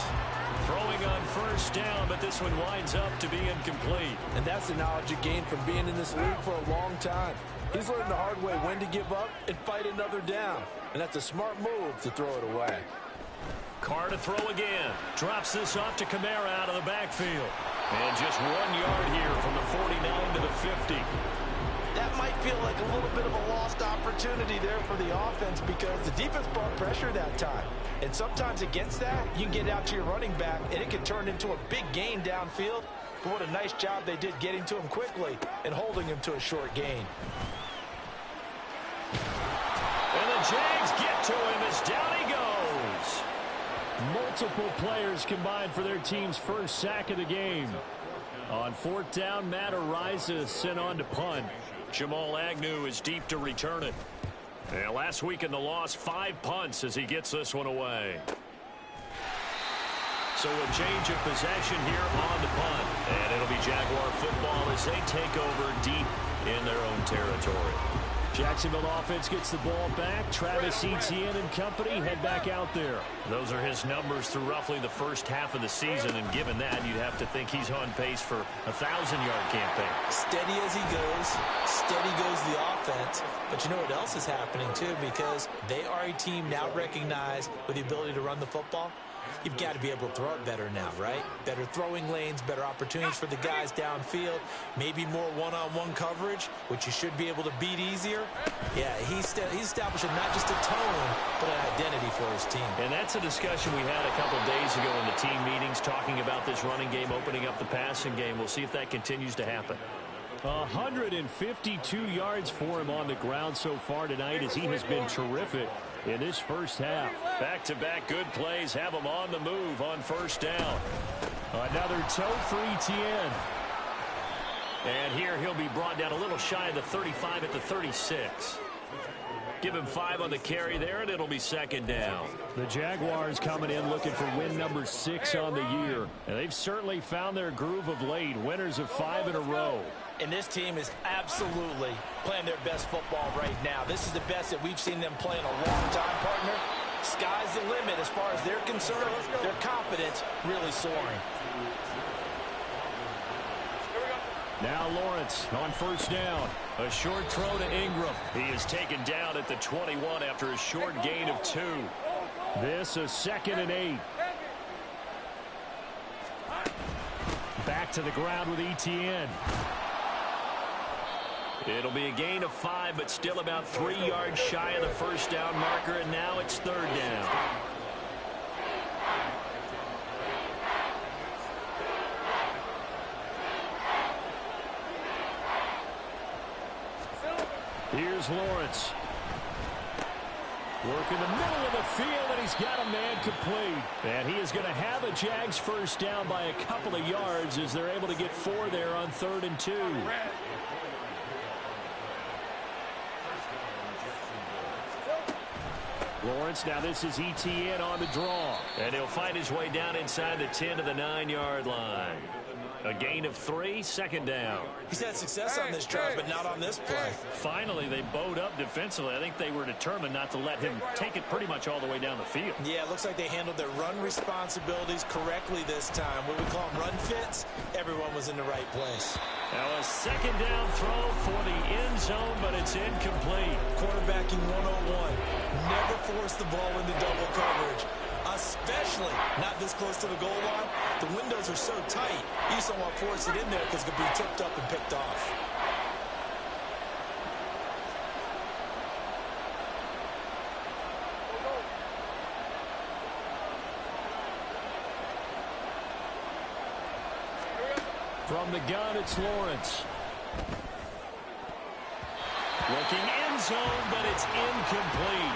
Throwing on first down, but this one winds up to be incomplete. And that's the knowledge you gain from being in this league for a long time. He's learned the hard way when to give up and fight another down. And that's a smart move to throw it away. Carr to throw again. Drops this off to Kamara out of the backfield. And just 1 yard here from the 49 to the 50. That might feel like a little bit of a lost opportunity there for the offense, because the defense brought pressure that time. And sometimes against that, you can get out to your running back, and it can turn into a big gain downfield. But what a nice job they did getting to him quickly and holding him to a short gain. And the Jags get to him as down he goes. Multiple players combined for their team's first sack of the game. On fourth down, Matt Araiza sent on to punt. Jamal Agnew is deep to return it. And last week in the loss, 5 punts as he gets this one away. So a change of possession here on the punt. And it'll be Jaguar football as they take over deep in their own territory. Jacksonville offense gets the ball back. Travis Etienne and company head back out there. Those are his numbers through roughly the first half of the season, and given that, you'd have to think he's on pace for a 1,000-yard campaign. Steady as he goes, steady goes the offense. But you know what else is happening, too, because they are a team now recognized with the ability to run the football. You've got to be able to throw it better now, right? Better throwing lanes, better opportunities for the guys downfield, maybe more one-on-one coverage, which you should be able to beat easier. Yeah, he's establishing not just a tone, but an identity for his team. And that's a discussion we had a couple days ago in the team meetings, talking about this running game, opening up the passing game. We'll see if that continues to happen. 152 yards for him on the ground so far tonight, as he has been terrific in this first half. Back-to-back good plays have him on the move on first down. Another toe for Etienne. And here he'll be brought down a little shy of the 35 at the 36. Give him 5 on the carry there, and it'll be second down. The Jaguars coming in looking for win number 6 on the year. And they've certainly found their groove of late. Winners of 5 in a row. And this team is absolutely playing their best football right now. This is the best that we've seen them play in a long time, partner. Sky's the limit as far as they're concerned. Their confidence really soaring. Now Lawrence on first down. A short throw to Ingram. He is taken down at the 21 after a short gain of 2. This a 2nd and 8. Back to the ground with Etienne. It'll be a gain of 5, but still about 3 yards shy of the first down marker, and now it's third down. Here's Lawrence. Work in the middle of the field, and he's got a man complete. And he is going to have a Jags first down by a couple of yards as they're able to get 4 there on 3rd and 2. Lawrence, now this is Etienne on the draw. And he'll fight his way down inside the 10 to the 9-yard line. A gain of 3, second down. He's had success on this drive, but not on this play. Finally, they bowed up defensively. I think they were determined not to let him take it pretty much all the way down the field. Yeah, it looks like they handled their run responsibilities correctly this time. What we call them run fits, everyone was in the right place. Now a second down throw for the end zone, but it's incomplete. Quarterbacking 101. Never force the ball into double coverage, especially not this close to the goal line. The windows are so tight, you just don't want to force it in there because it could be tipped up and picked off. From the gun, it's Lawrence. Looking end zone, but it's incomplete.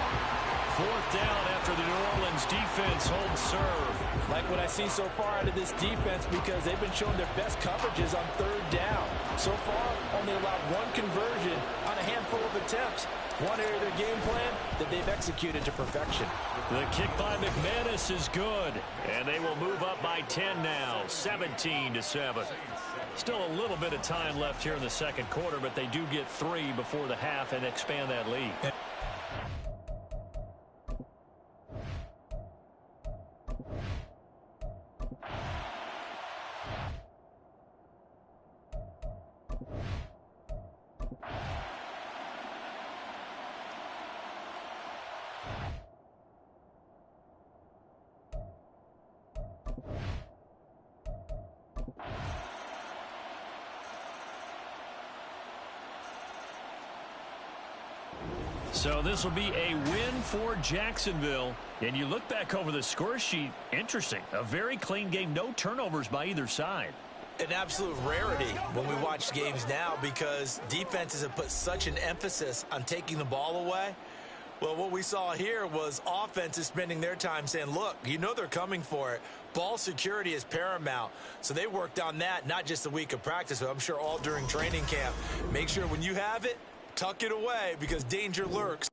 Fourth down after the New Orleans defense holds serve. Like what I see so far out of this defense because they've been showing their best coverages on third down. So far, only allowed one conversion on a handful of attempts. One area of their game plan that they've executed to perfection. The kick by McManus is good, and they will move up by 10 now, 17-7. Still a little bit of time left here in the second quarter, but they do get 3 before the half and expand that lead. So this will be a win for Jacksonville. And you look back over the score sheet, interesting. A very clean game, no turnovers by either side. An absolute rarity when we watch games now because defenses have put such an emphasis on taking the ball away. Well, what we saw here was offenses spending their time saying, look, you know they're coming for it. Ball security is paramount. So they worked on that, not just a week of practice, but I'm sure all during training camp. Make sure when you have it, tuck it away because danger lurks.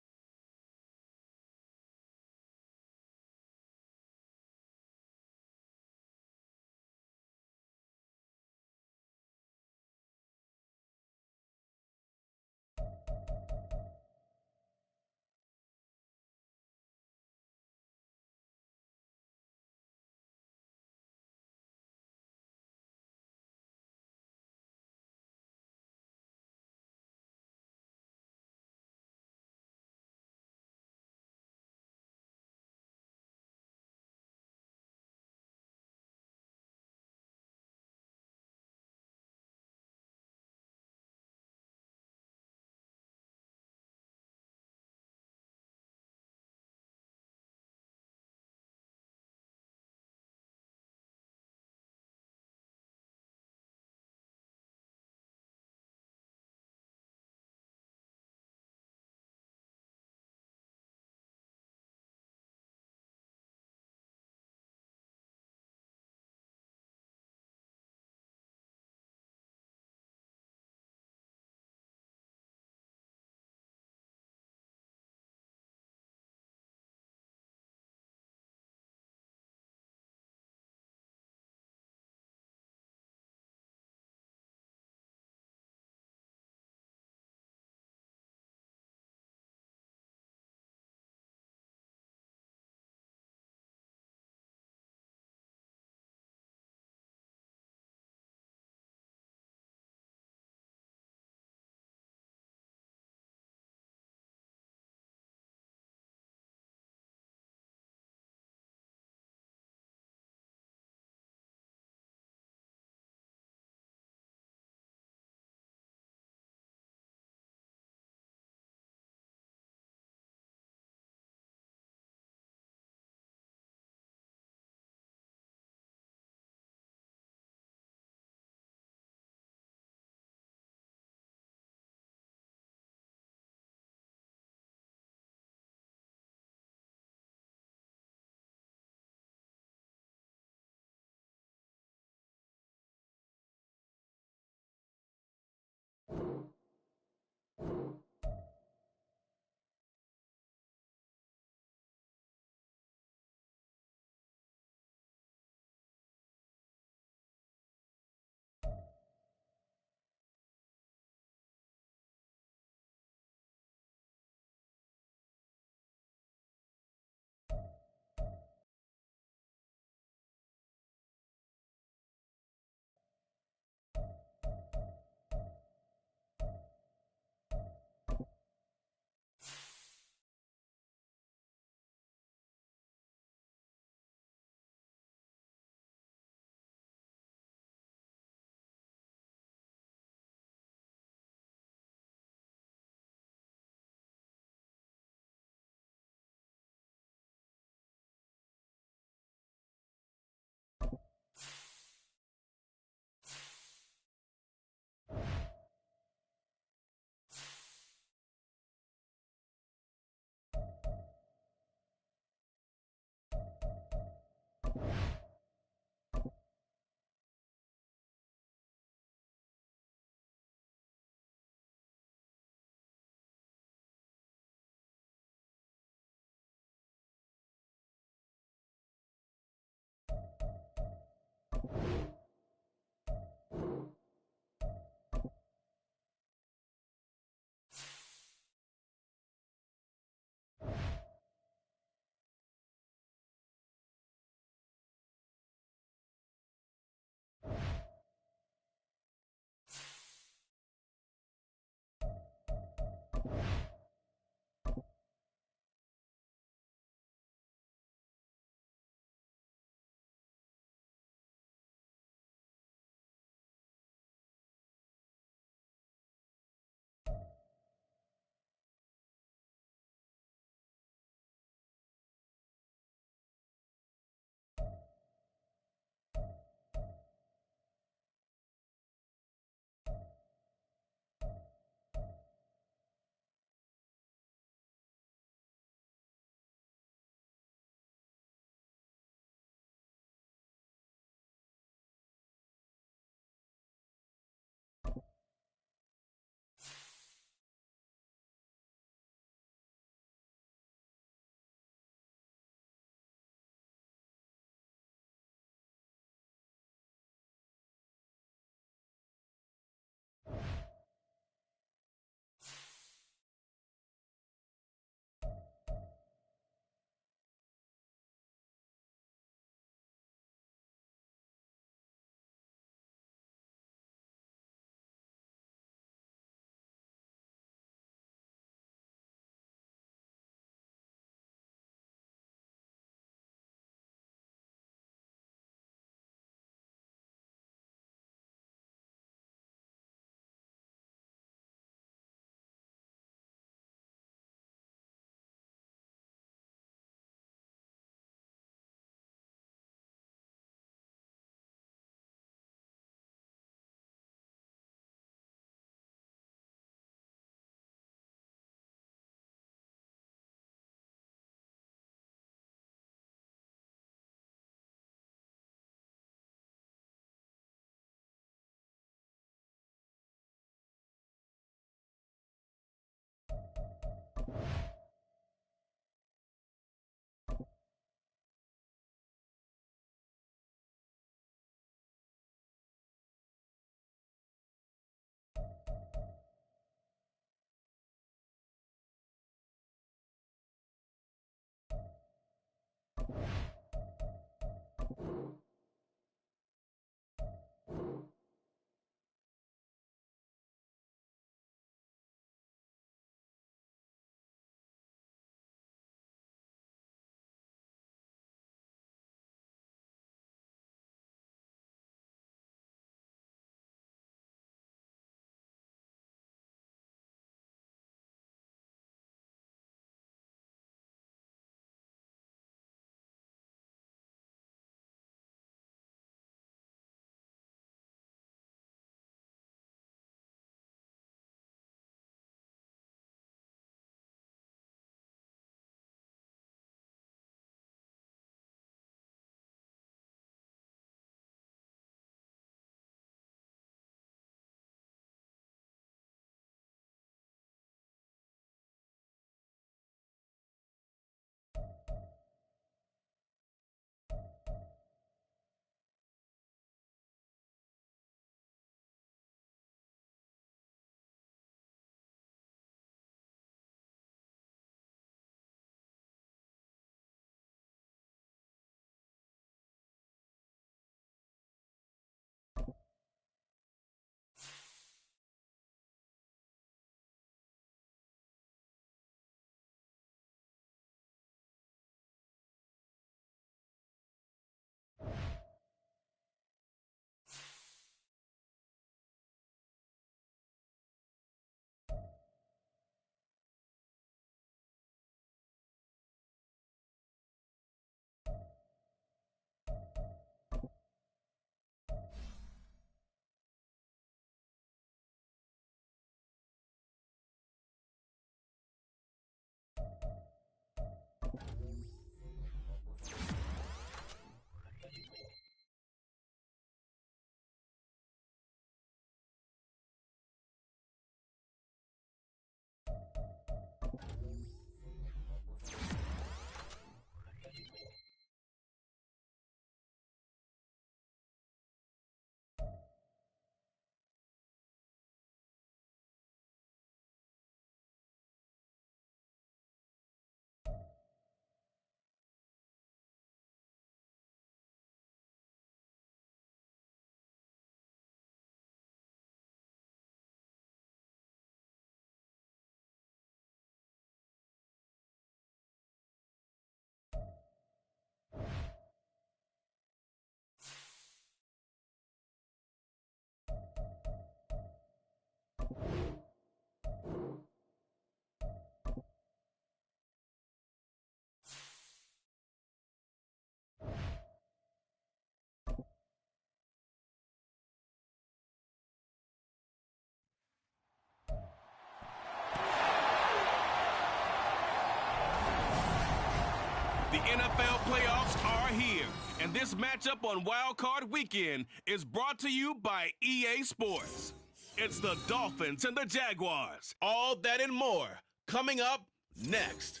The NFL playoffs are here, and this matchup on Wild Card Weekend is brought to you by EA Sports. It's the Dolphins and the Jaguars. All that and more coming up next.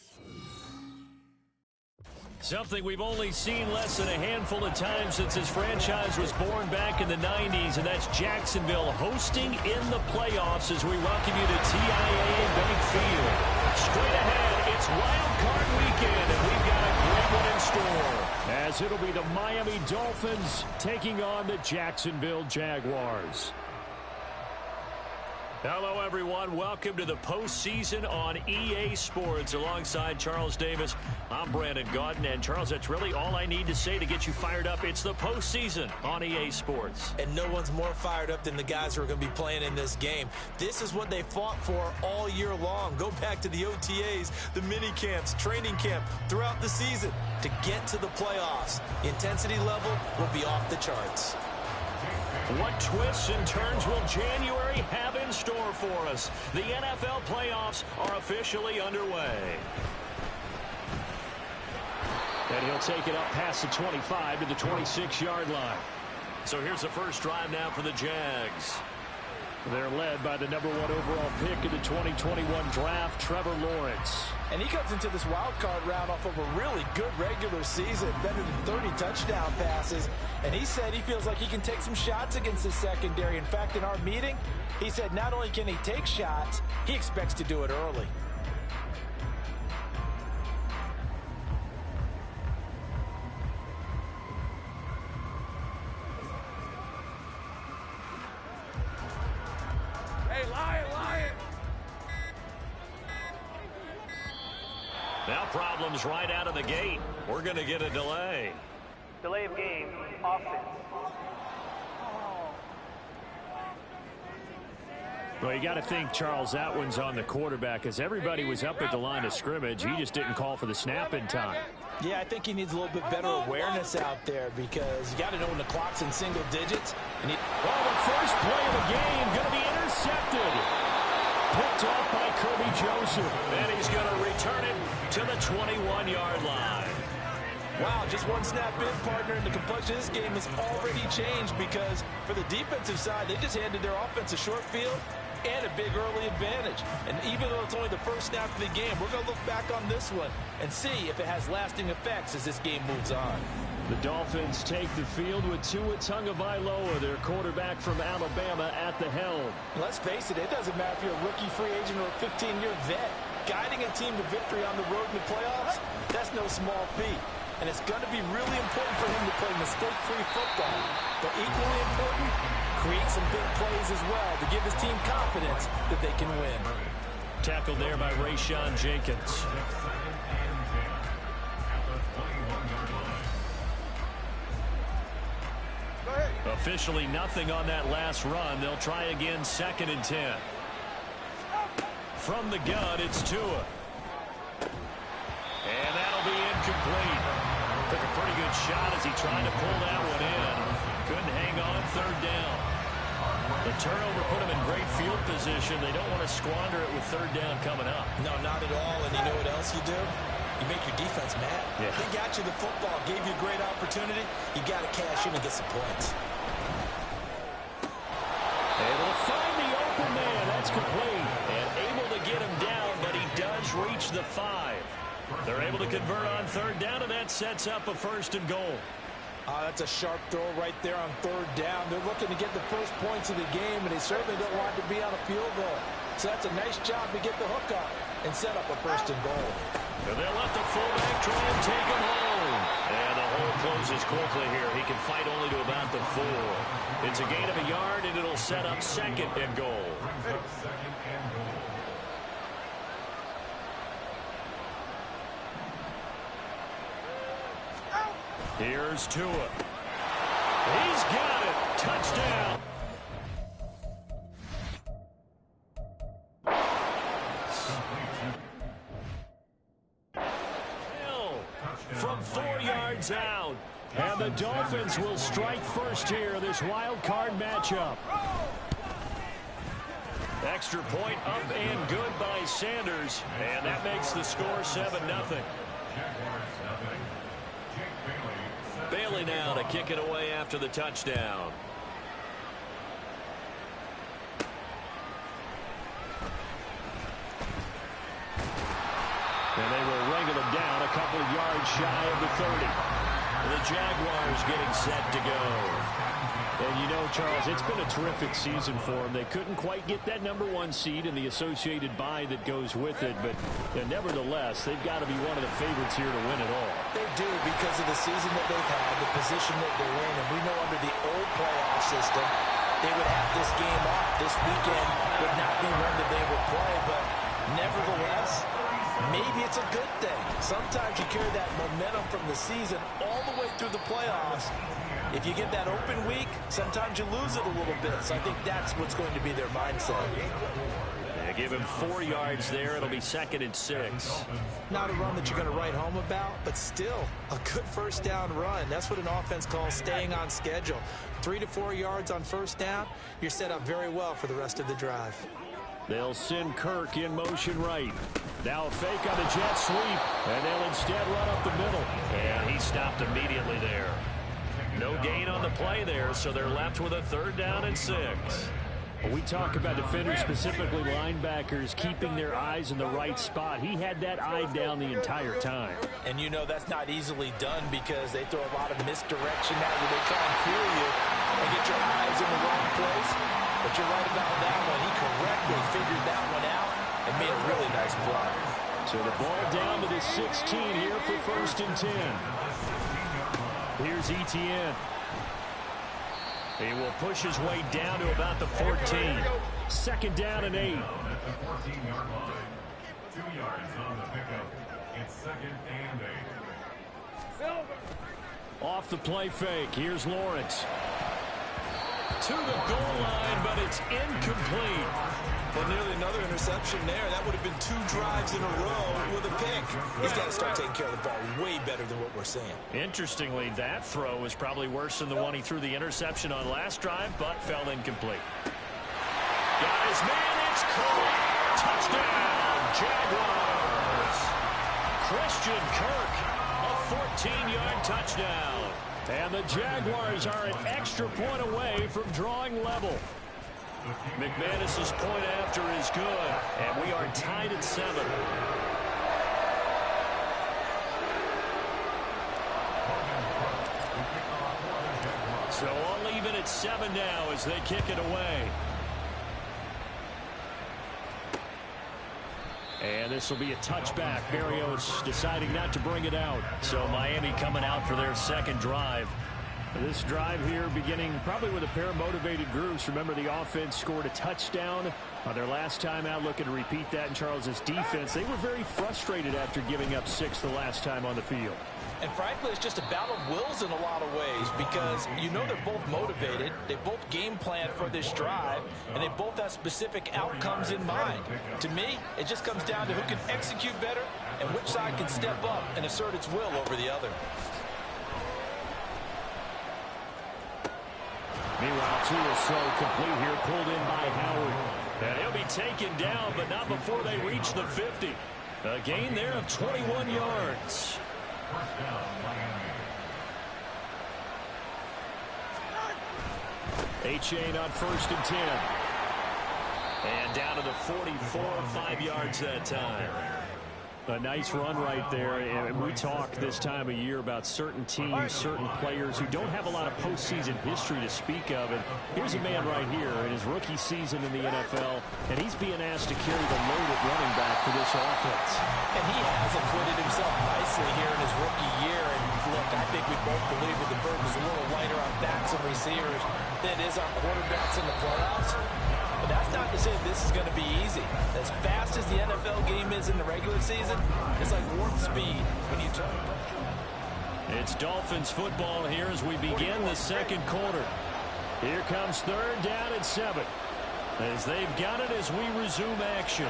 Something we've only seen less than a handful of times since his franchise was born back in the 90s, and that's Jacksonville hosting in the playoffs as we welcome you to TIAA Bank Field. Straight ahead, it's Wild Card Weekend, and we've got a great one in store, as it'll be the Miami Dolphins taking on the Jacksonville Jaguars. Hello, everyone. Welcome to the postseason on EA Sports. Alongside Charles Davis, I'm Brandon Gaudin. And, Charles, that's really all I need to say to get you fired up. It's the postseason on EA Sports. And no one's more fired up than the guys who are going to be playing in this game. This is what they fought for all year long. Go back to the OTAs, the mini camps, training camp, throughout the season to get to the playoffs. The intensity level will be off the charts. What twists and turns will January have in store for us? The NFL playoffs are officially underway. And he'll take it up past the 25 to the 26-yard line. So here's the first drive now for the Jags. They're led by the #1 overall pick in the 2021 draft, Trevor Lawrence. And he comes into this wild card round off of a really good regular season, better than 30 touchdown passes. And he said he feels like he can take some shots against the secondary. In fact, in our meeting, he said not only can he take shots, he expects to do it early. Now problems right out of the gate. We're going to get a delay. Delay of game, offense. Well, you got to think, Charles, that one's on the quarterback, as everybody was up at the line of scrimmage. He just didn't call for the snap in time. Yeah, I think he needs a little bit better awareness out there, because you got to know when the clock's in single digits. And well, the first play of the game going to be intercepted. Picked off by Kirby Joseph. And he's going to return it to the 21-yard line. Wow, just one snap in, partner, and the complexion of this game has already changed, because for the defensive side, they just handed their offense a short field and a big early advantage. And even though it's only the first snap of the game, we're going to look back on this one and see if it has lasting effects as this game moves on. The Dolphins take the field with Tua Tagovailoa, their quarterback from Alabama, at the helm. Let's face it doesn't matter if you're a rookie free agent or a 15-year vet. Guiding a team to victory on the road in the playoffs, that's no small feat. And it's going to be really important for him to play mistake-free football. But equally important, create some big plays as well to give his team confidence that they can win. Tackled there by Rayshon Jenkins. Officially nothing on that last run. They'll try again, 2nd and 10. From the gun, it's Tua. And that'll be incomplete. Took a pretty good shot as he tried to pull that one in. Couldn't hang on, 3rd down. The turnover put him in great field position. They don't want to squander it with 3rd down coming up. No, not at all. And you know what else you do? You make your defense mad. Yeah. They got you the football, gave you a great opportunity. You got to cash in and get some points. Able to find the open man. That's complete. And able to get him down, but he does reach the 5. They're able to convert on 3rd down, and that sets up a 1st and goal. That's a sharp throw right there on 3rd down. They're looking to get the first points of the game, and they certainly don't want to be on a field goal. So that's a nice job to get the hook up and set up a 1st and goal. And they'll let the fullback try and take him home. And the hole closes quickly here. He can fight only to about the 4. It's a gain of a yard, and it'll set up 2nd and goal. Here's Tua. He's got it. Touchdown. Hill from 4 yards out. And the Dolphins will strike first here, this wild card matchup. Extra point up and good by Sanders. And that makes the score 7-0. Bailey now to kick it away after the touchdown. And they will wrangle them down a couple of yards shy of the 30. The Jaguars getting set to go. And you know, Charles, it's been a terrific season for them. They couldn't quite get that #1 seed and the associated bye that goes with it. But nevertheless, they've got to be one of the favorites here to win it all. They do, because of the season that they've had, the position that they're in. And we know under the old playoff system, they would have this game off. This weekend would not be one that they would play. But nevertheless, maybe it's a good thing. Sometimes you carry that momentum from the season all the way through the playoffs. If you get that open week, sometimes you lose it a little bit. So I think that's what's going to be their mindset. They give him 4 yards there. It'll be 2nd and 6. Not a run that you're going to write home about, but still a good first down run. That's what an offense calls staying on schedule. 3 to 4 yards on first down, you're set up very well for the rest of the drive. They'll send Kirk in motion right. Now a fake on the jet sweep, and they'll instead run up the middle. And he stopped immediately there. No gain on the play there, so they're left with a 3rd down and 6. When we talk about defenders, specifically linebackers, keeping their eyes in the right spot. He had that eye down the entire time. And you know that's not easily done because they throw a lot of misdirection at you. They try and fool you and get your eyes in the wrong place. But you're right about that one. He correctly figured that one out and made a really nice play. So the ball down to the 16 here for 1st and 10. Here's Etienne. He will push his way down to about the 14. 2nd down and 8. At the 14-yard line. 2 yards on the pickup. It's 2nd and 8. Off the play fake. Here's Lawrence. To the goal line, but it's incomplete. Well, nearly another interception there. That would have been 2 drives in a row with a pick. He's got to start taking care of the ball way better than what we're seeing. Interestingly, that throw was probably worse than the one he threw the interception on last drive, but fell incomplete. Got his man, it's caught. Touchdown, Jaguars. Christian Kirk, a 14-yard touchdown. And the Jaguars are an extra point away from drawing level. McManus's point after is good, and we are tied at 7. So all even at 7 now as they kick it away. And this will be a touchback. Berrios deciding not to bring it out. So Miami coming out for their 2nd drive. This drive here beginning probably with a pair of motivated groups. Remember, the offense scored a touchdown on their last time out, looking to repeat that in Charles's defense. They were very frustrated after giving up 6 the last time on the field. And frankly, it's just a battle of wills in a lot of ways because you know they're both motivated. They both game plan for this drive, and they both have specific outcomes in mind. To me, it just comes down to who can execute better and which side can step up and assert its will over the other. Meanwhile, Tua's throw complete here, pulled in by Howard. And he'll be taken down, but not before they reach the 50. A gain there of 21 yards. First down, Miami. Achane on 1st and 10. And down to the 44, 5 yards that time. A nice run right there, and we talk this time of year about certain teams, certain players who don't have a lot of postseason history to speak of. And here's a man right here in his rookie season in the NFL, and he's being asked to carry the load at running back for this offense. And he has acquitted himself nicely here in his rookie year. And look, I think we both believe that the burden is a little lighter on backs and receivers than it is on quarterbacks in the playoffs. But that's not to say this is going to be easy. As fast as the NFL game is in the regular season, it's like warp speed when you turn. It's Dolphins football here as we begin the 2nd quarter. Here comes 3rd down and 7. As they've got it as we resume action.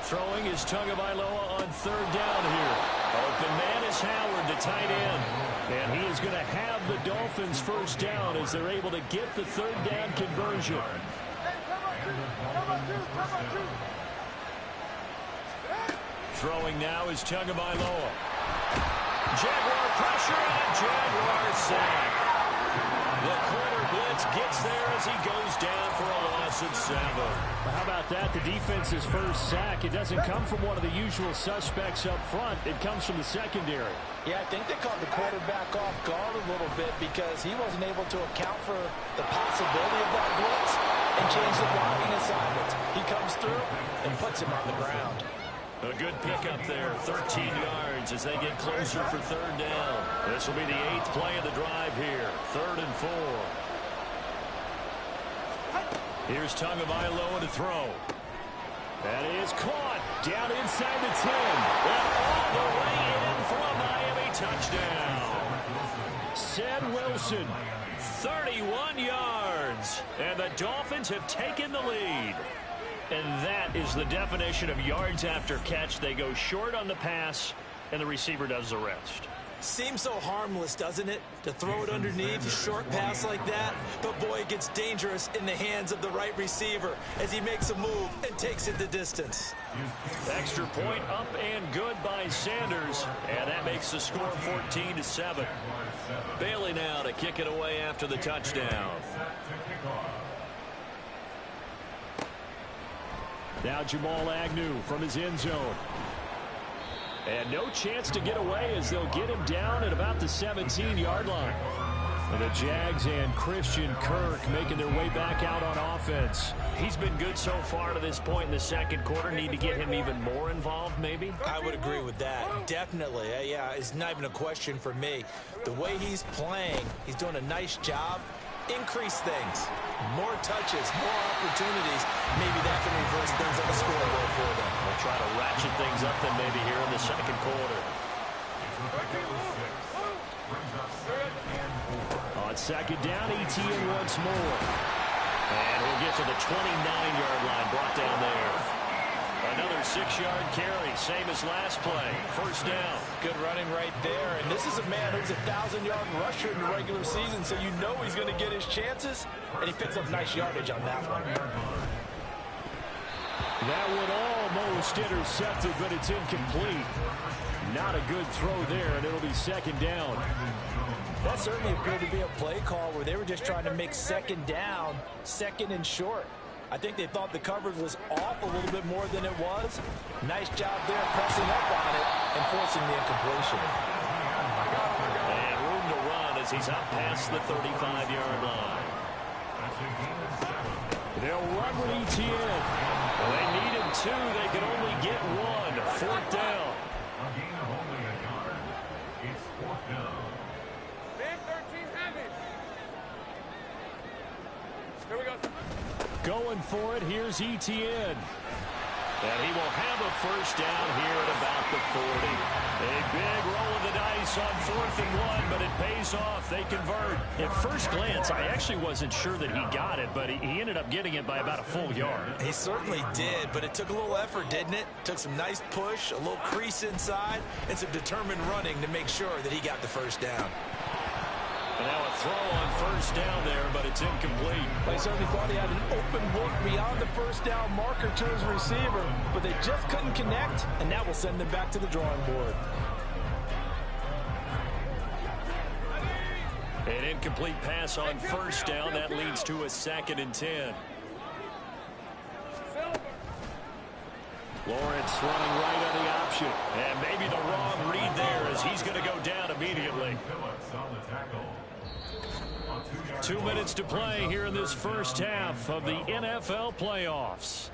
Throwing is Tagovailoa on 3rd down here. Open man is Howard, the tight end. And he is going to have the Dolphins 1st down as they're able to get the 3rd down conversion. Throwing now is Tagovailoa. Jaguar pressure and a Jaguar sack. The corner blitz gets there as he goes down for a loss of 7. Well, how about that? The defense's first sack. It doesn't come from one of the usual suspects up front. It comes from the secondary. Yeah, I think they caught the quarterback off guard a little bit because he wasn't able to account for the possibility of that blitz and change the blocking assignments. He comes through and puts him on the ground. A good pickup there, 13 yards as they get closer for 3rd down. This will be the 8th play of the drive here, 3rd and 4. Here's Tagovailoa to throw. That is caught down inside the 10. And all the way in for a Miami touchdown. Ced Wilson, 31 yards. And the Dolphins have taken the lead. And that is the definition of yards after catch. They go short on the pass, and the receiver does the rest. Seems so harmless, doesn't it, to throw it underneath a short pass like that? But, boy, it gets dangerous in the hands of the right receiver as he makes a move and takes it the distance. Extra point up and good by Sanders, and that makes the score 14-7. Bailey now to kick it away after the touchdown. Now Jamal Agnew from his end zone. And no chance to get away as they'll get him down at about the 17-yard line. And the Jags and Christian Kirk making their way back out on offense. He's been good so far to this point in the second quarter. Need to get him even more involved, maybe? I would agree with that. Definitely. Yeah, it's not even a question for me. The way he's playing, he's doing a nice job. Increase things. More touches, more opportunities. Maybe that can reverse things on the scoreboard for them. We'll try to ratchet things up then maybe here in the second quarter. On second down, ETN once more. And we'll get to the 29-yard line, brought down there. Another 6-yard carry, same as last play. First down. Good running right there. And this is a man who's a 1,000-yard rusher in the regular season, so you know he's going to get his chances. And he picks up nice yardage on that one. That one almost intercepted, but it's incomplete. Not a good throw there, and it'll be second down. That certainly appeared to be a play call where they were just trying to make second down, second and short. I think they thought the coverage was off a little bit more than it was. Nice job there pressing up on it and forcing the incompletion. And room to run as he's up past the 35-yard line. They'll run with ETN. Well, they needed 2. They could only get 1. 4th down. A gain of only a yard. It's 4th down. Big 13 heavy. Here we go. Going for it, here's ETN. And he will have a first down here at about the 40. A big roll of the dice on 4th and 1, but it pays off. They convert. At first glance, I actually wasn't sure that he got it, but he ended up getting it by about a full yard. He certainly did, but it took a little effort, didn't it? Took some nice push, a little crease inside, and some determined running to make sure that he got the first down. And now a throw on first down there, but it's incomplete. They certainly thought he had an open look beyond the first down marker to his receiver, but they just couldn't connect, and that will send them back to the drawing board. An incomplete pass on first down. That leads to a 2nd and 10. Lawrence running right on the option. And maybe the wrong read there as he's going to go down immediately. 2 minutes to play here in this first half of the NFL playoffs.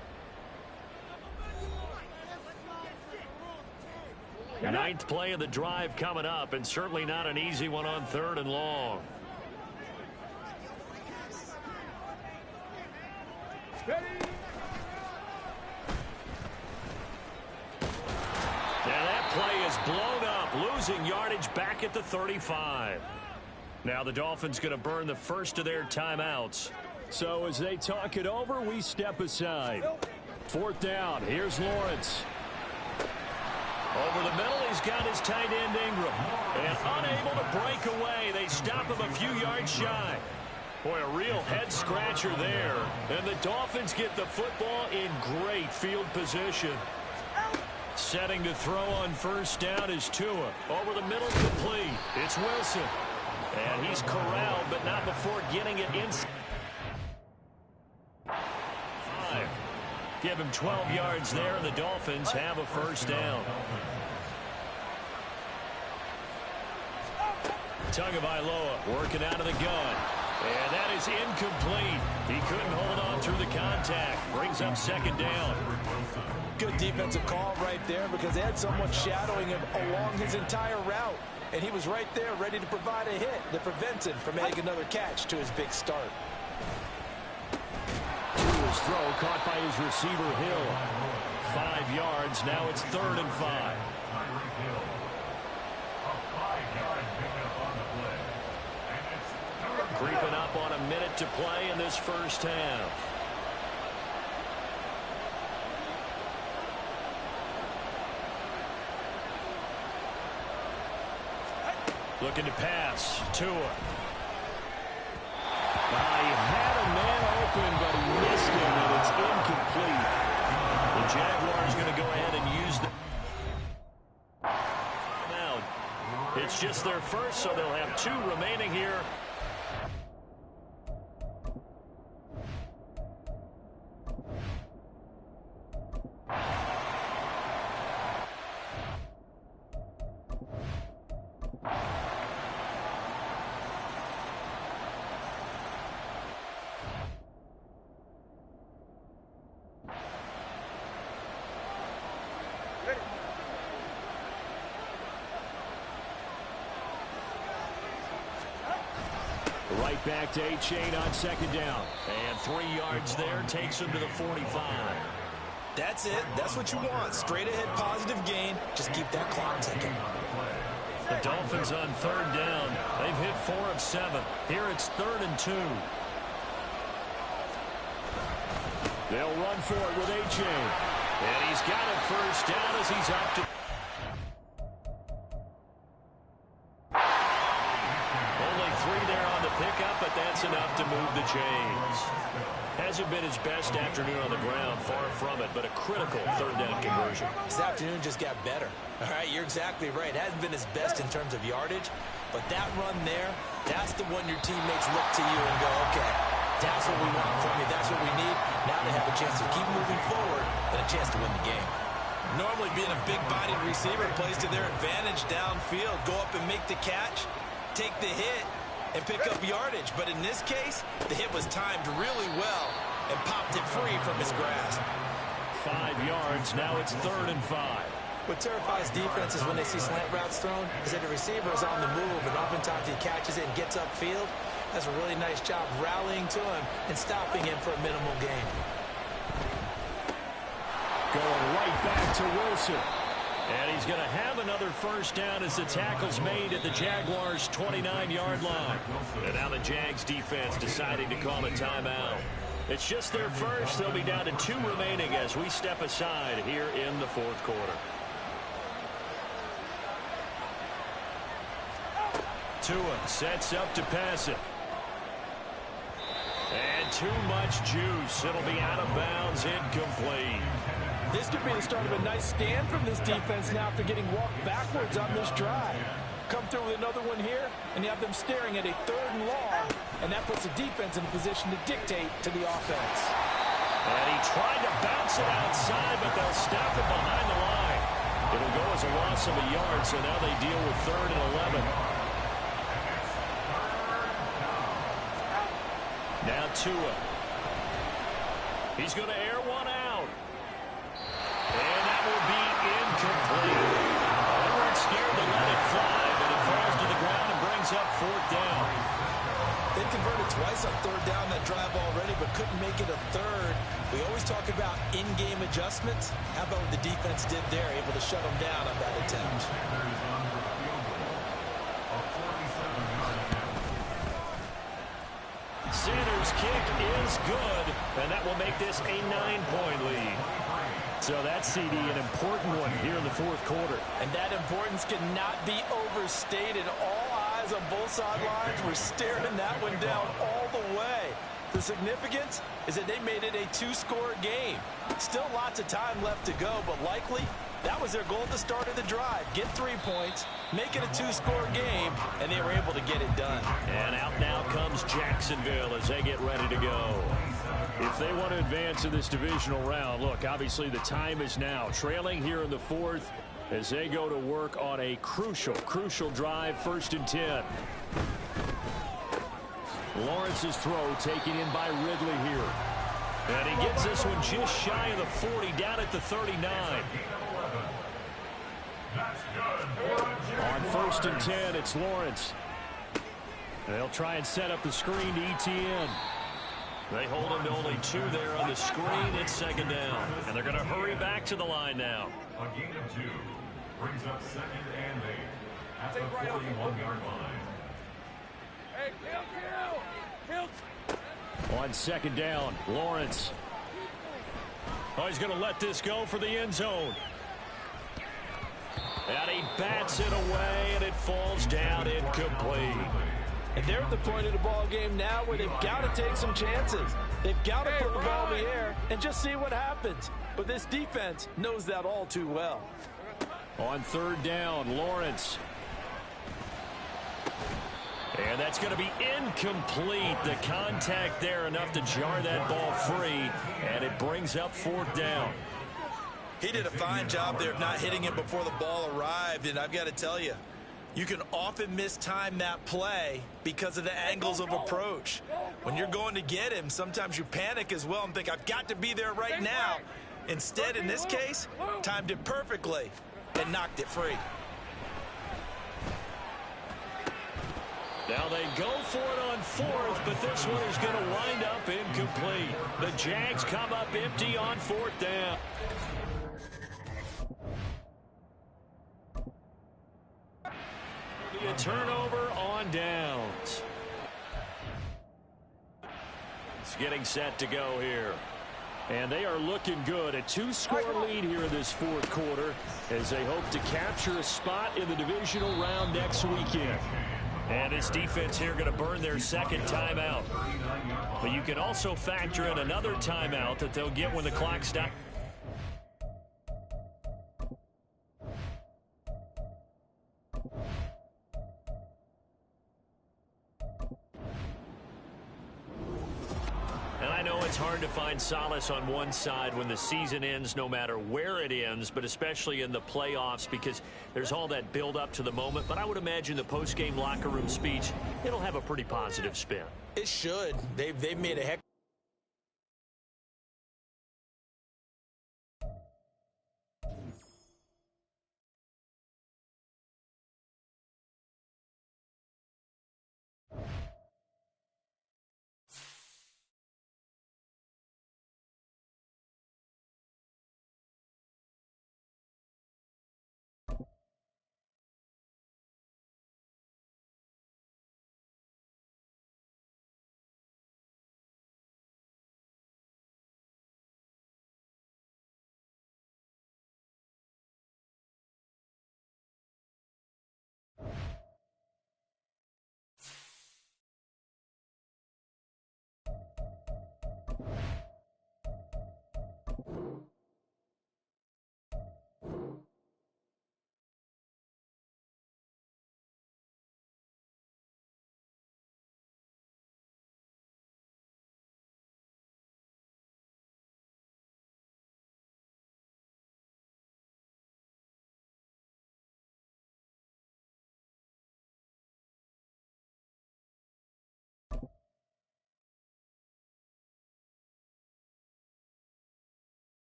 9th play of the drive coming up, and certainly not an easy one on 3rd and long. Now that play is blown up, losing yardage back at the 35. Now the Dolphins going to burn the first of their timeouts. So as they talk it over, we step aside. 4th down. Here's Lawrence. Over the middle, he's got his tight end Ingram. And unable to break away. They stop him a few yards shy. Boy, a real head-scratcher there. And the Dolphins get the football in great field position. Setting to throw on first down is Tua. Over the middle, complete. It's Wilson. And he's corralled, but not before getting it inside. 5. Give him 12 yards there, and the Dolphins have a first down. Tagovailoa working out of the gun. And that is incomplete. He couldn't hold on through the contact. Brings up second down. Good defensive call right there because they had someone shadowing him along his entire route. And he was right there ready to provide a hit that prevents him from making another catch to his big start. Tua's throw caught by his receiver, Hill. 5 yards. Now it's 3rd and 5. Creeping up on a minute to play in this first half. Looking to pass. Tua. He had a man open, but he missed him, and it's incomplete. The Jaguars going to go ahead and use the now. It's just their first, so they'll have 2 remaining here. Right back to A-Chain on second down. And 3 yards there takes him to the 45. That's it. That's what you want. Straight ahead positive gain. Just keep that clock ticking. The Dolphins on 3rd down. They've hit 4 of 7. Here it's 3rd and 2. They'll run for it with A-Chain. And he's got a first down as he's up to... Pickup, but that's enough to move the chains. Hasn't been his best afternoon on the ground, far from it, but a critical 3rd down conversion. This afternoon just got better. All right, you're exactly right. Hasn't been his best in terms of yardage, but that run there, that's the one your teammates look to you and go, okay, that's what we want from you. That's what we need. Now they have a chance to keep moving forward and a chance to win the game. Normally being a big-bodied receiver plays to their advantage downfield. Go up and make the catch, take the hit, and pick up yardage. But in this case, the hit was timed really well and popped it free from his grasp. 5 yards. Now it's 3rd and 5. What terrifies defenses when they see slant routes thrown is that the receiver is on the move, and oftentimes he catches it and gets upfield. That's a really nice job rallying to him and stopping him for a minimal gain. Going right back to Wilson. And he's going to have another first down as the tackle's made at the Jaguars' 29-yard line. And now the Jags defense deciding to call a timeout. It's just their first. They'll be down to 2 remaining as we step aside here in the 4th quarter. Tua sets up to pass it. And too much juice. It'll be out of bounds, incomplete. This could be the start of a nice stand from this defense now after getting walked backwards on this drive. Come through with another one here, and you have them staring at a 3rd and long, and that puts the defense in a position to dictate to the offense. And he tried to bounce it outside, but they'll stop it behind the line. It'll go as a loss of a yard, so now they deal with 3rd and 11. Now Tua. He's going to air one out. And that will be incomplete. They weren't scared to let it fly, but it falls to the ground and brings up 4th down. They converted twice on 3rd down that drive already, but couldn't make it a 3rd. We always talk about in-game adjustments. How about what the defense did there, able to shut them down on that attempt? Sanders' kick is good, and that will make this a 9-point lead. So that's, CD, an important one here in the 4th quarter. And that importance cannot be overstated. All eyes on both sidelines were staring that one down all the way. The significance is that they made it a two-score game. Still lots of time left to go, but likely that was their goal at the start of the drive. Get 3 points, make it a two-score game, and they were able to get it done. And out now comes Jacksonville as they get ready to go. If they want to advance in this divisional round, look, obviously the time is now. Trailing here in the fourth as they go to work on a crucial drive, 1st and 10. Lawrence's throw taken in by Ridley here. And he gets this one just shy of the 40, down at the 39. On 1st and 10, it's Lawrence. They'll try and set up the screen to ETN. They hold him to only 2 there on the screen. It's 2nd down. And they're going to hurry back to the line now. A gain of 2 brings up 2nd and 8 at the 41-yard line. Hey, kill. On 2nd down, Lawrence. Oh, he's going to let this go for the end zone. And he bats it away, and it falls down incomplete. And they're at the point of the ball game now where they've got to take some chances. They've got to put the ball in the air and just see what happens. But this defense knows that all too well. On 3rd down, Lawrence. And that's going to be incomplete. The contact there enough to jar that ball free, and it brings up 4th down. He did a fine job there of not hitting it before the ball arrived, and I've got to tell you, you can often mistime that play because of the angles of approach. When you're going to get him, sometimes you panic as well and think, I've got to be there right now. Instead, in this case, timed it perfectly and knocked it free. Now they go for it on 4th, but this one is going to wind up incomplete. The Jags come up empty on 4th down. A turnover on downs. It's getting set to go here. And they are looking good. A 2-score lead here in this 4th quarter as they hope to capture a spot in the divisional round next weekend. And this defense here going to burn their 2nd timeout. But you can also factor in another timeout that they'll get when the clock stops. It's hard to find solace on one side when the season ends, no matter where it ends, but especially in the playoffs because there's all that build up to the moment. But I would imagine the post-game locker room speech, it'll have a pretty positive spin. It should. They've made a heck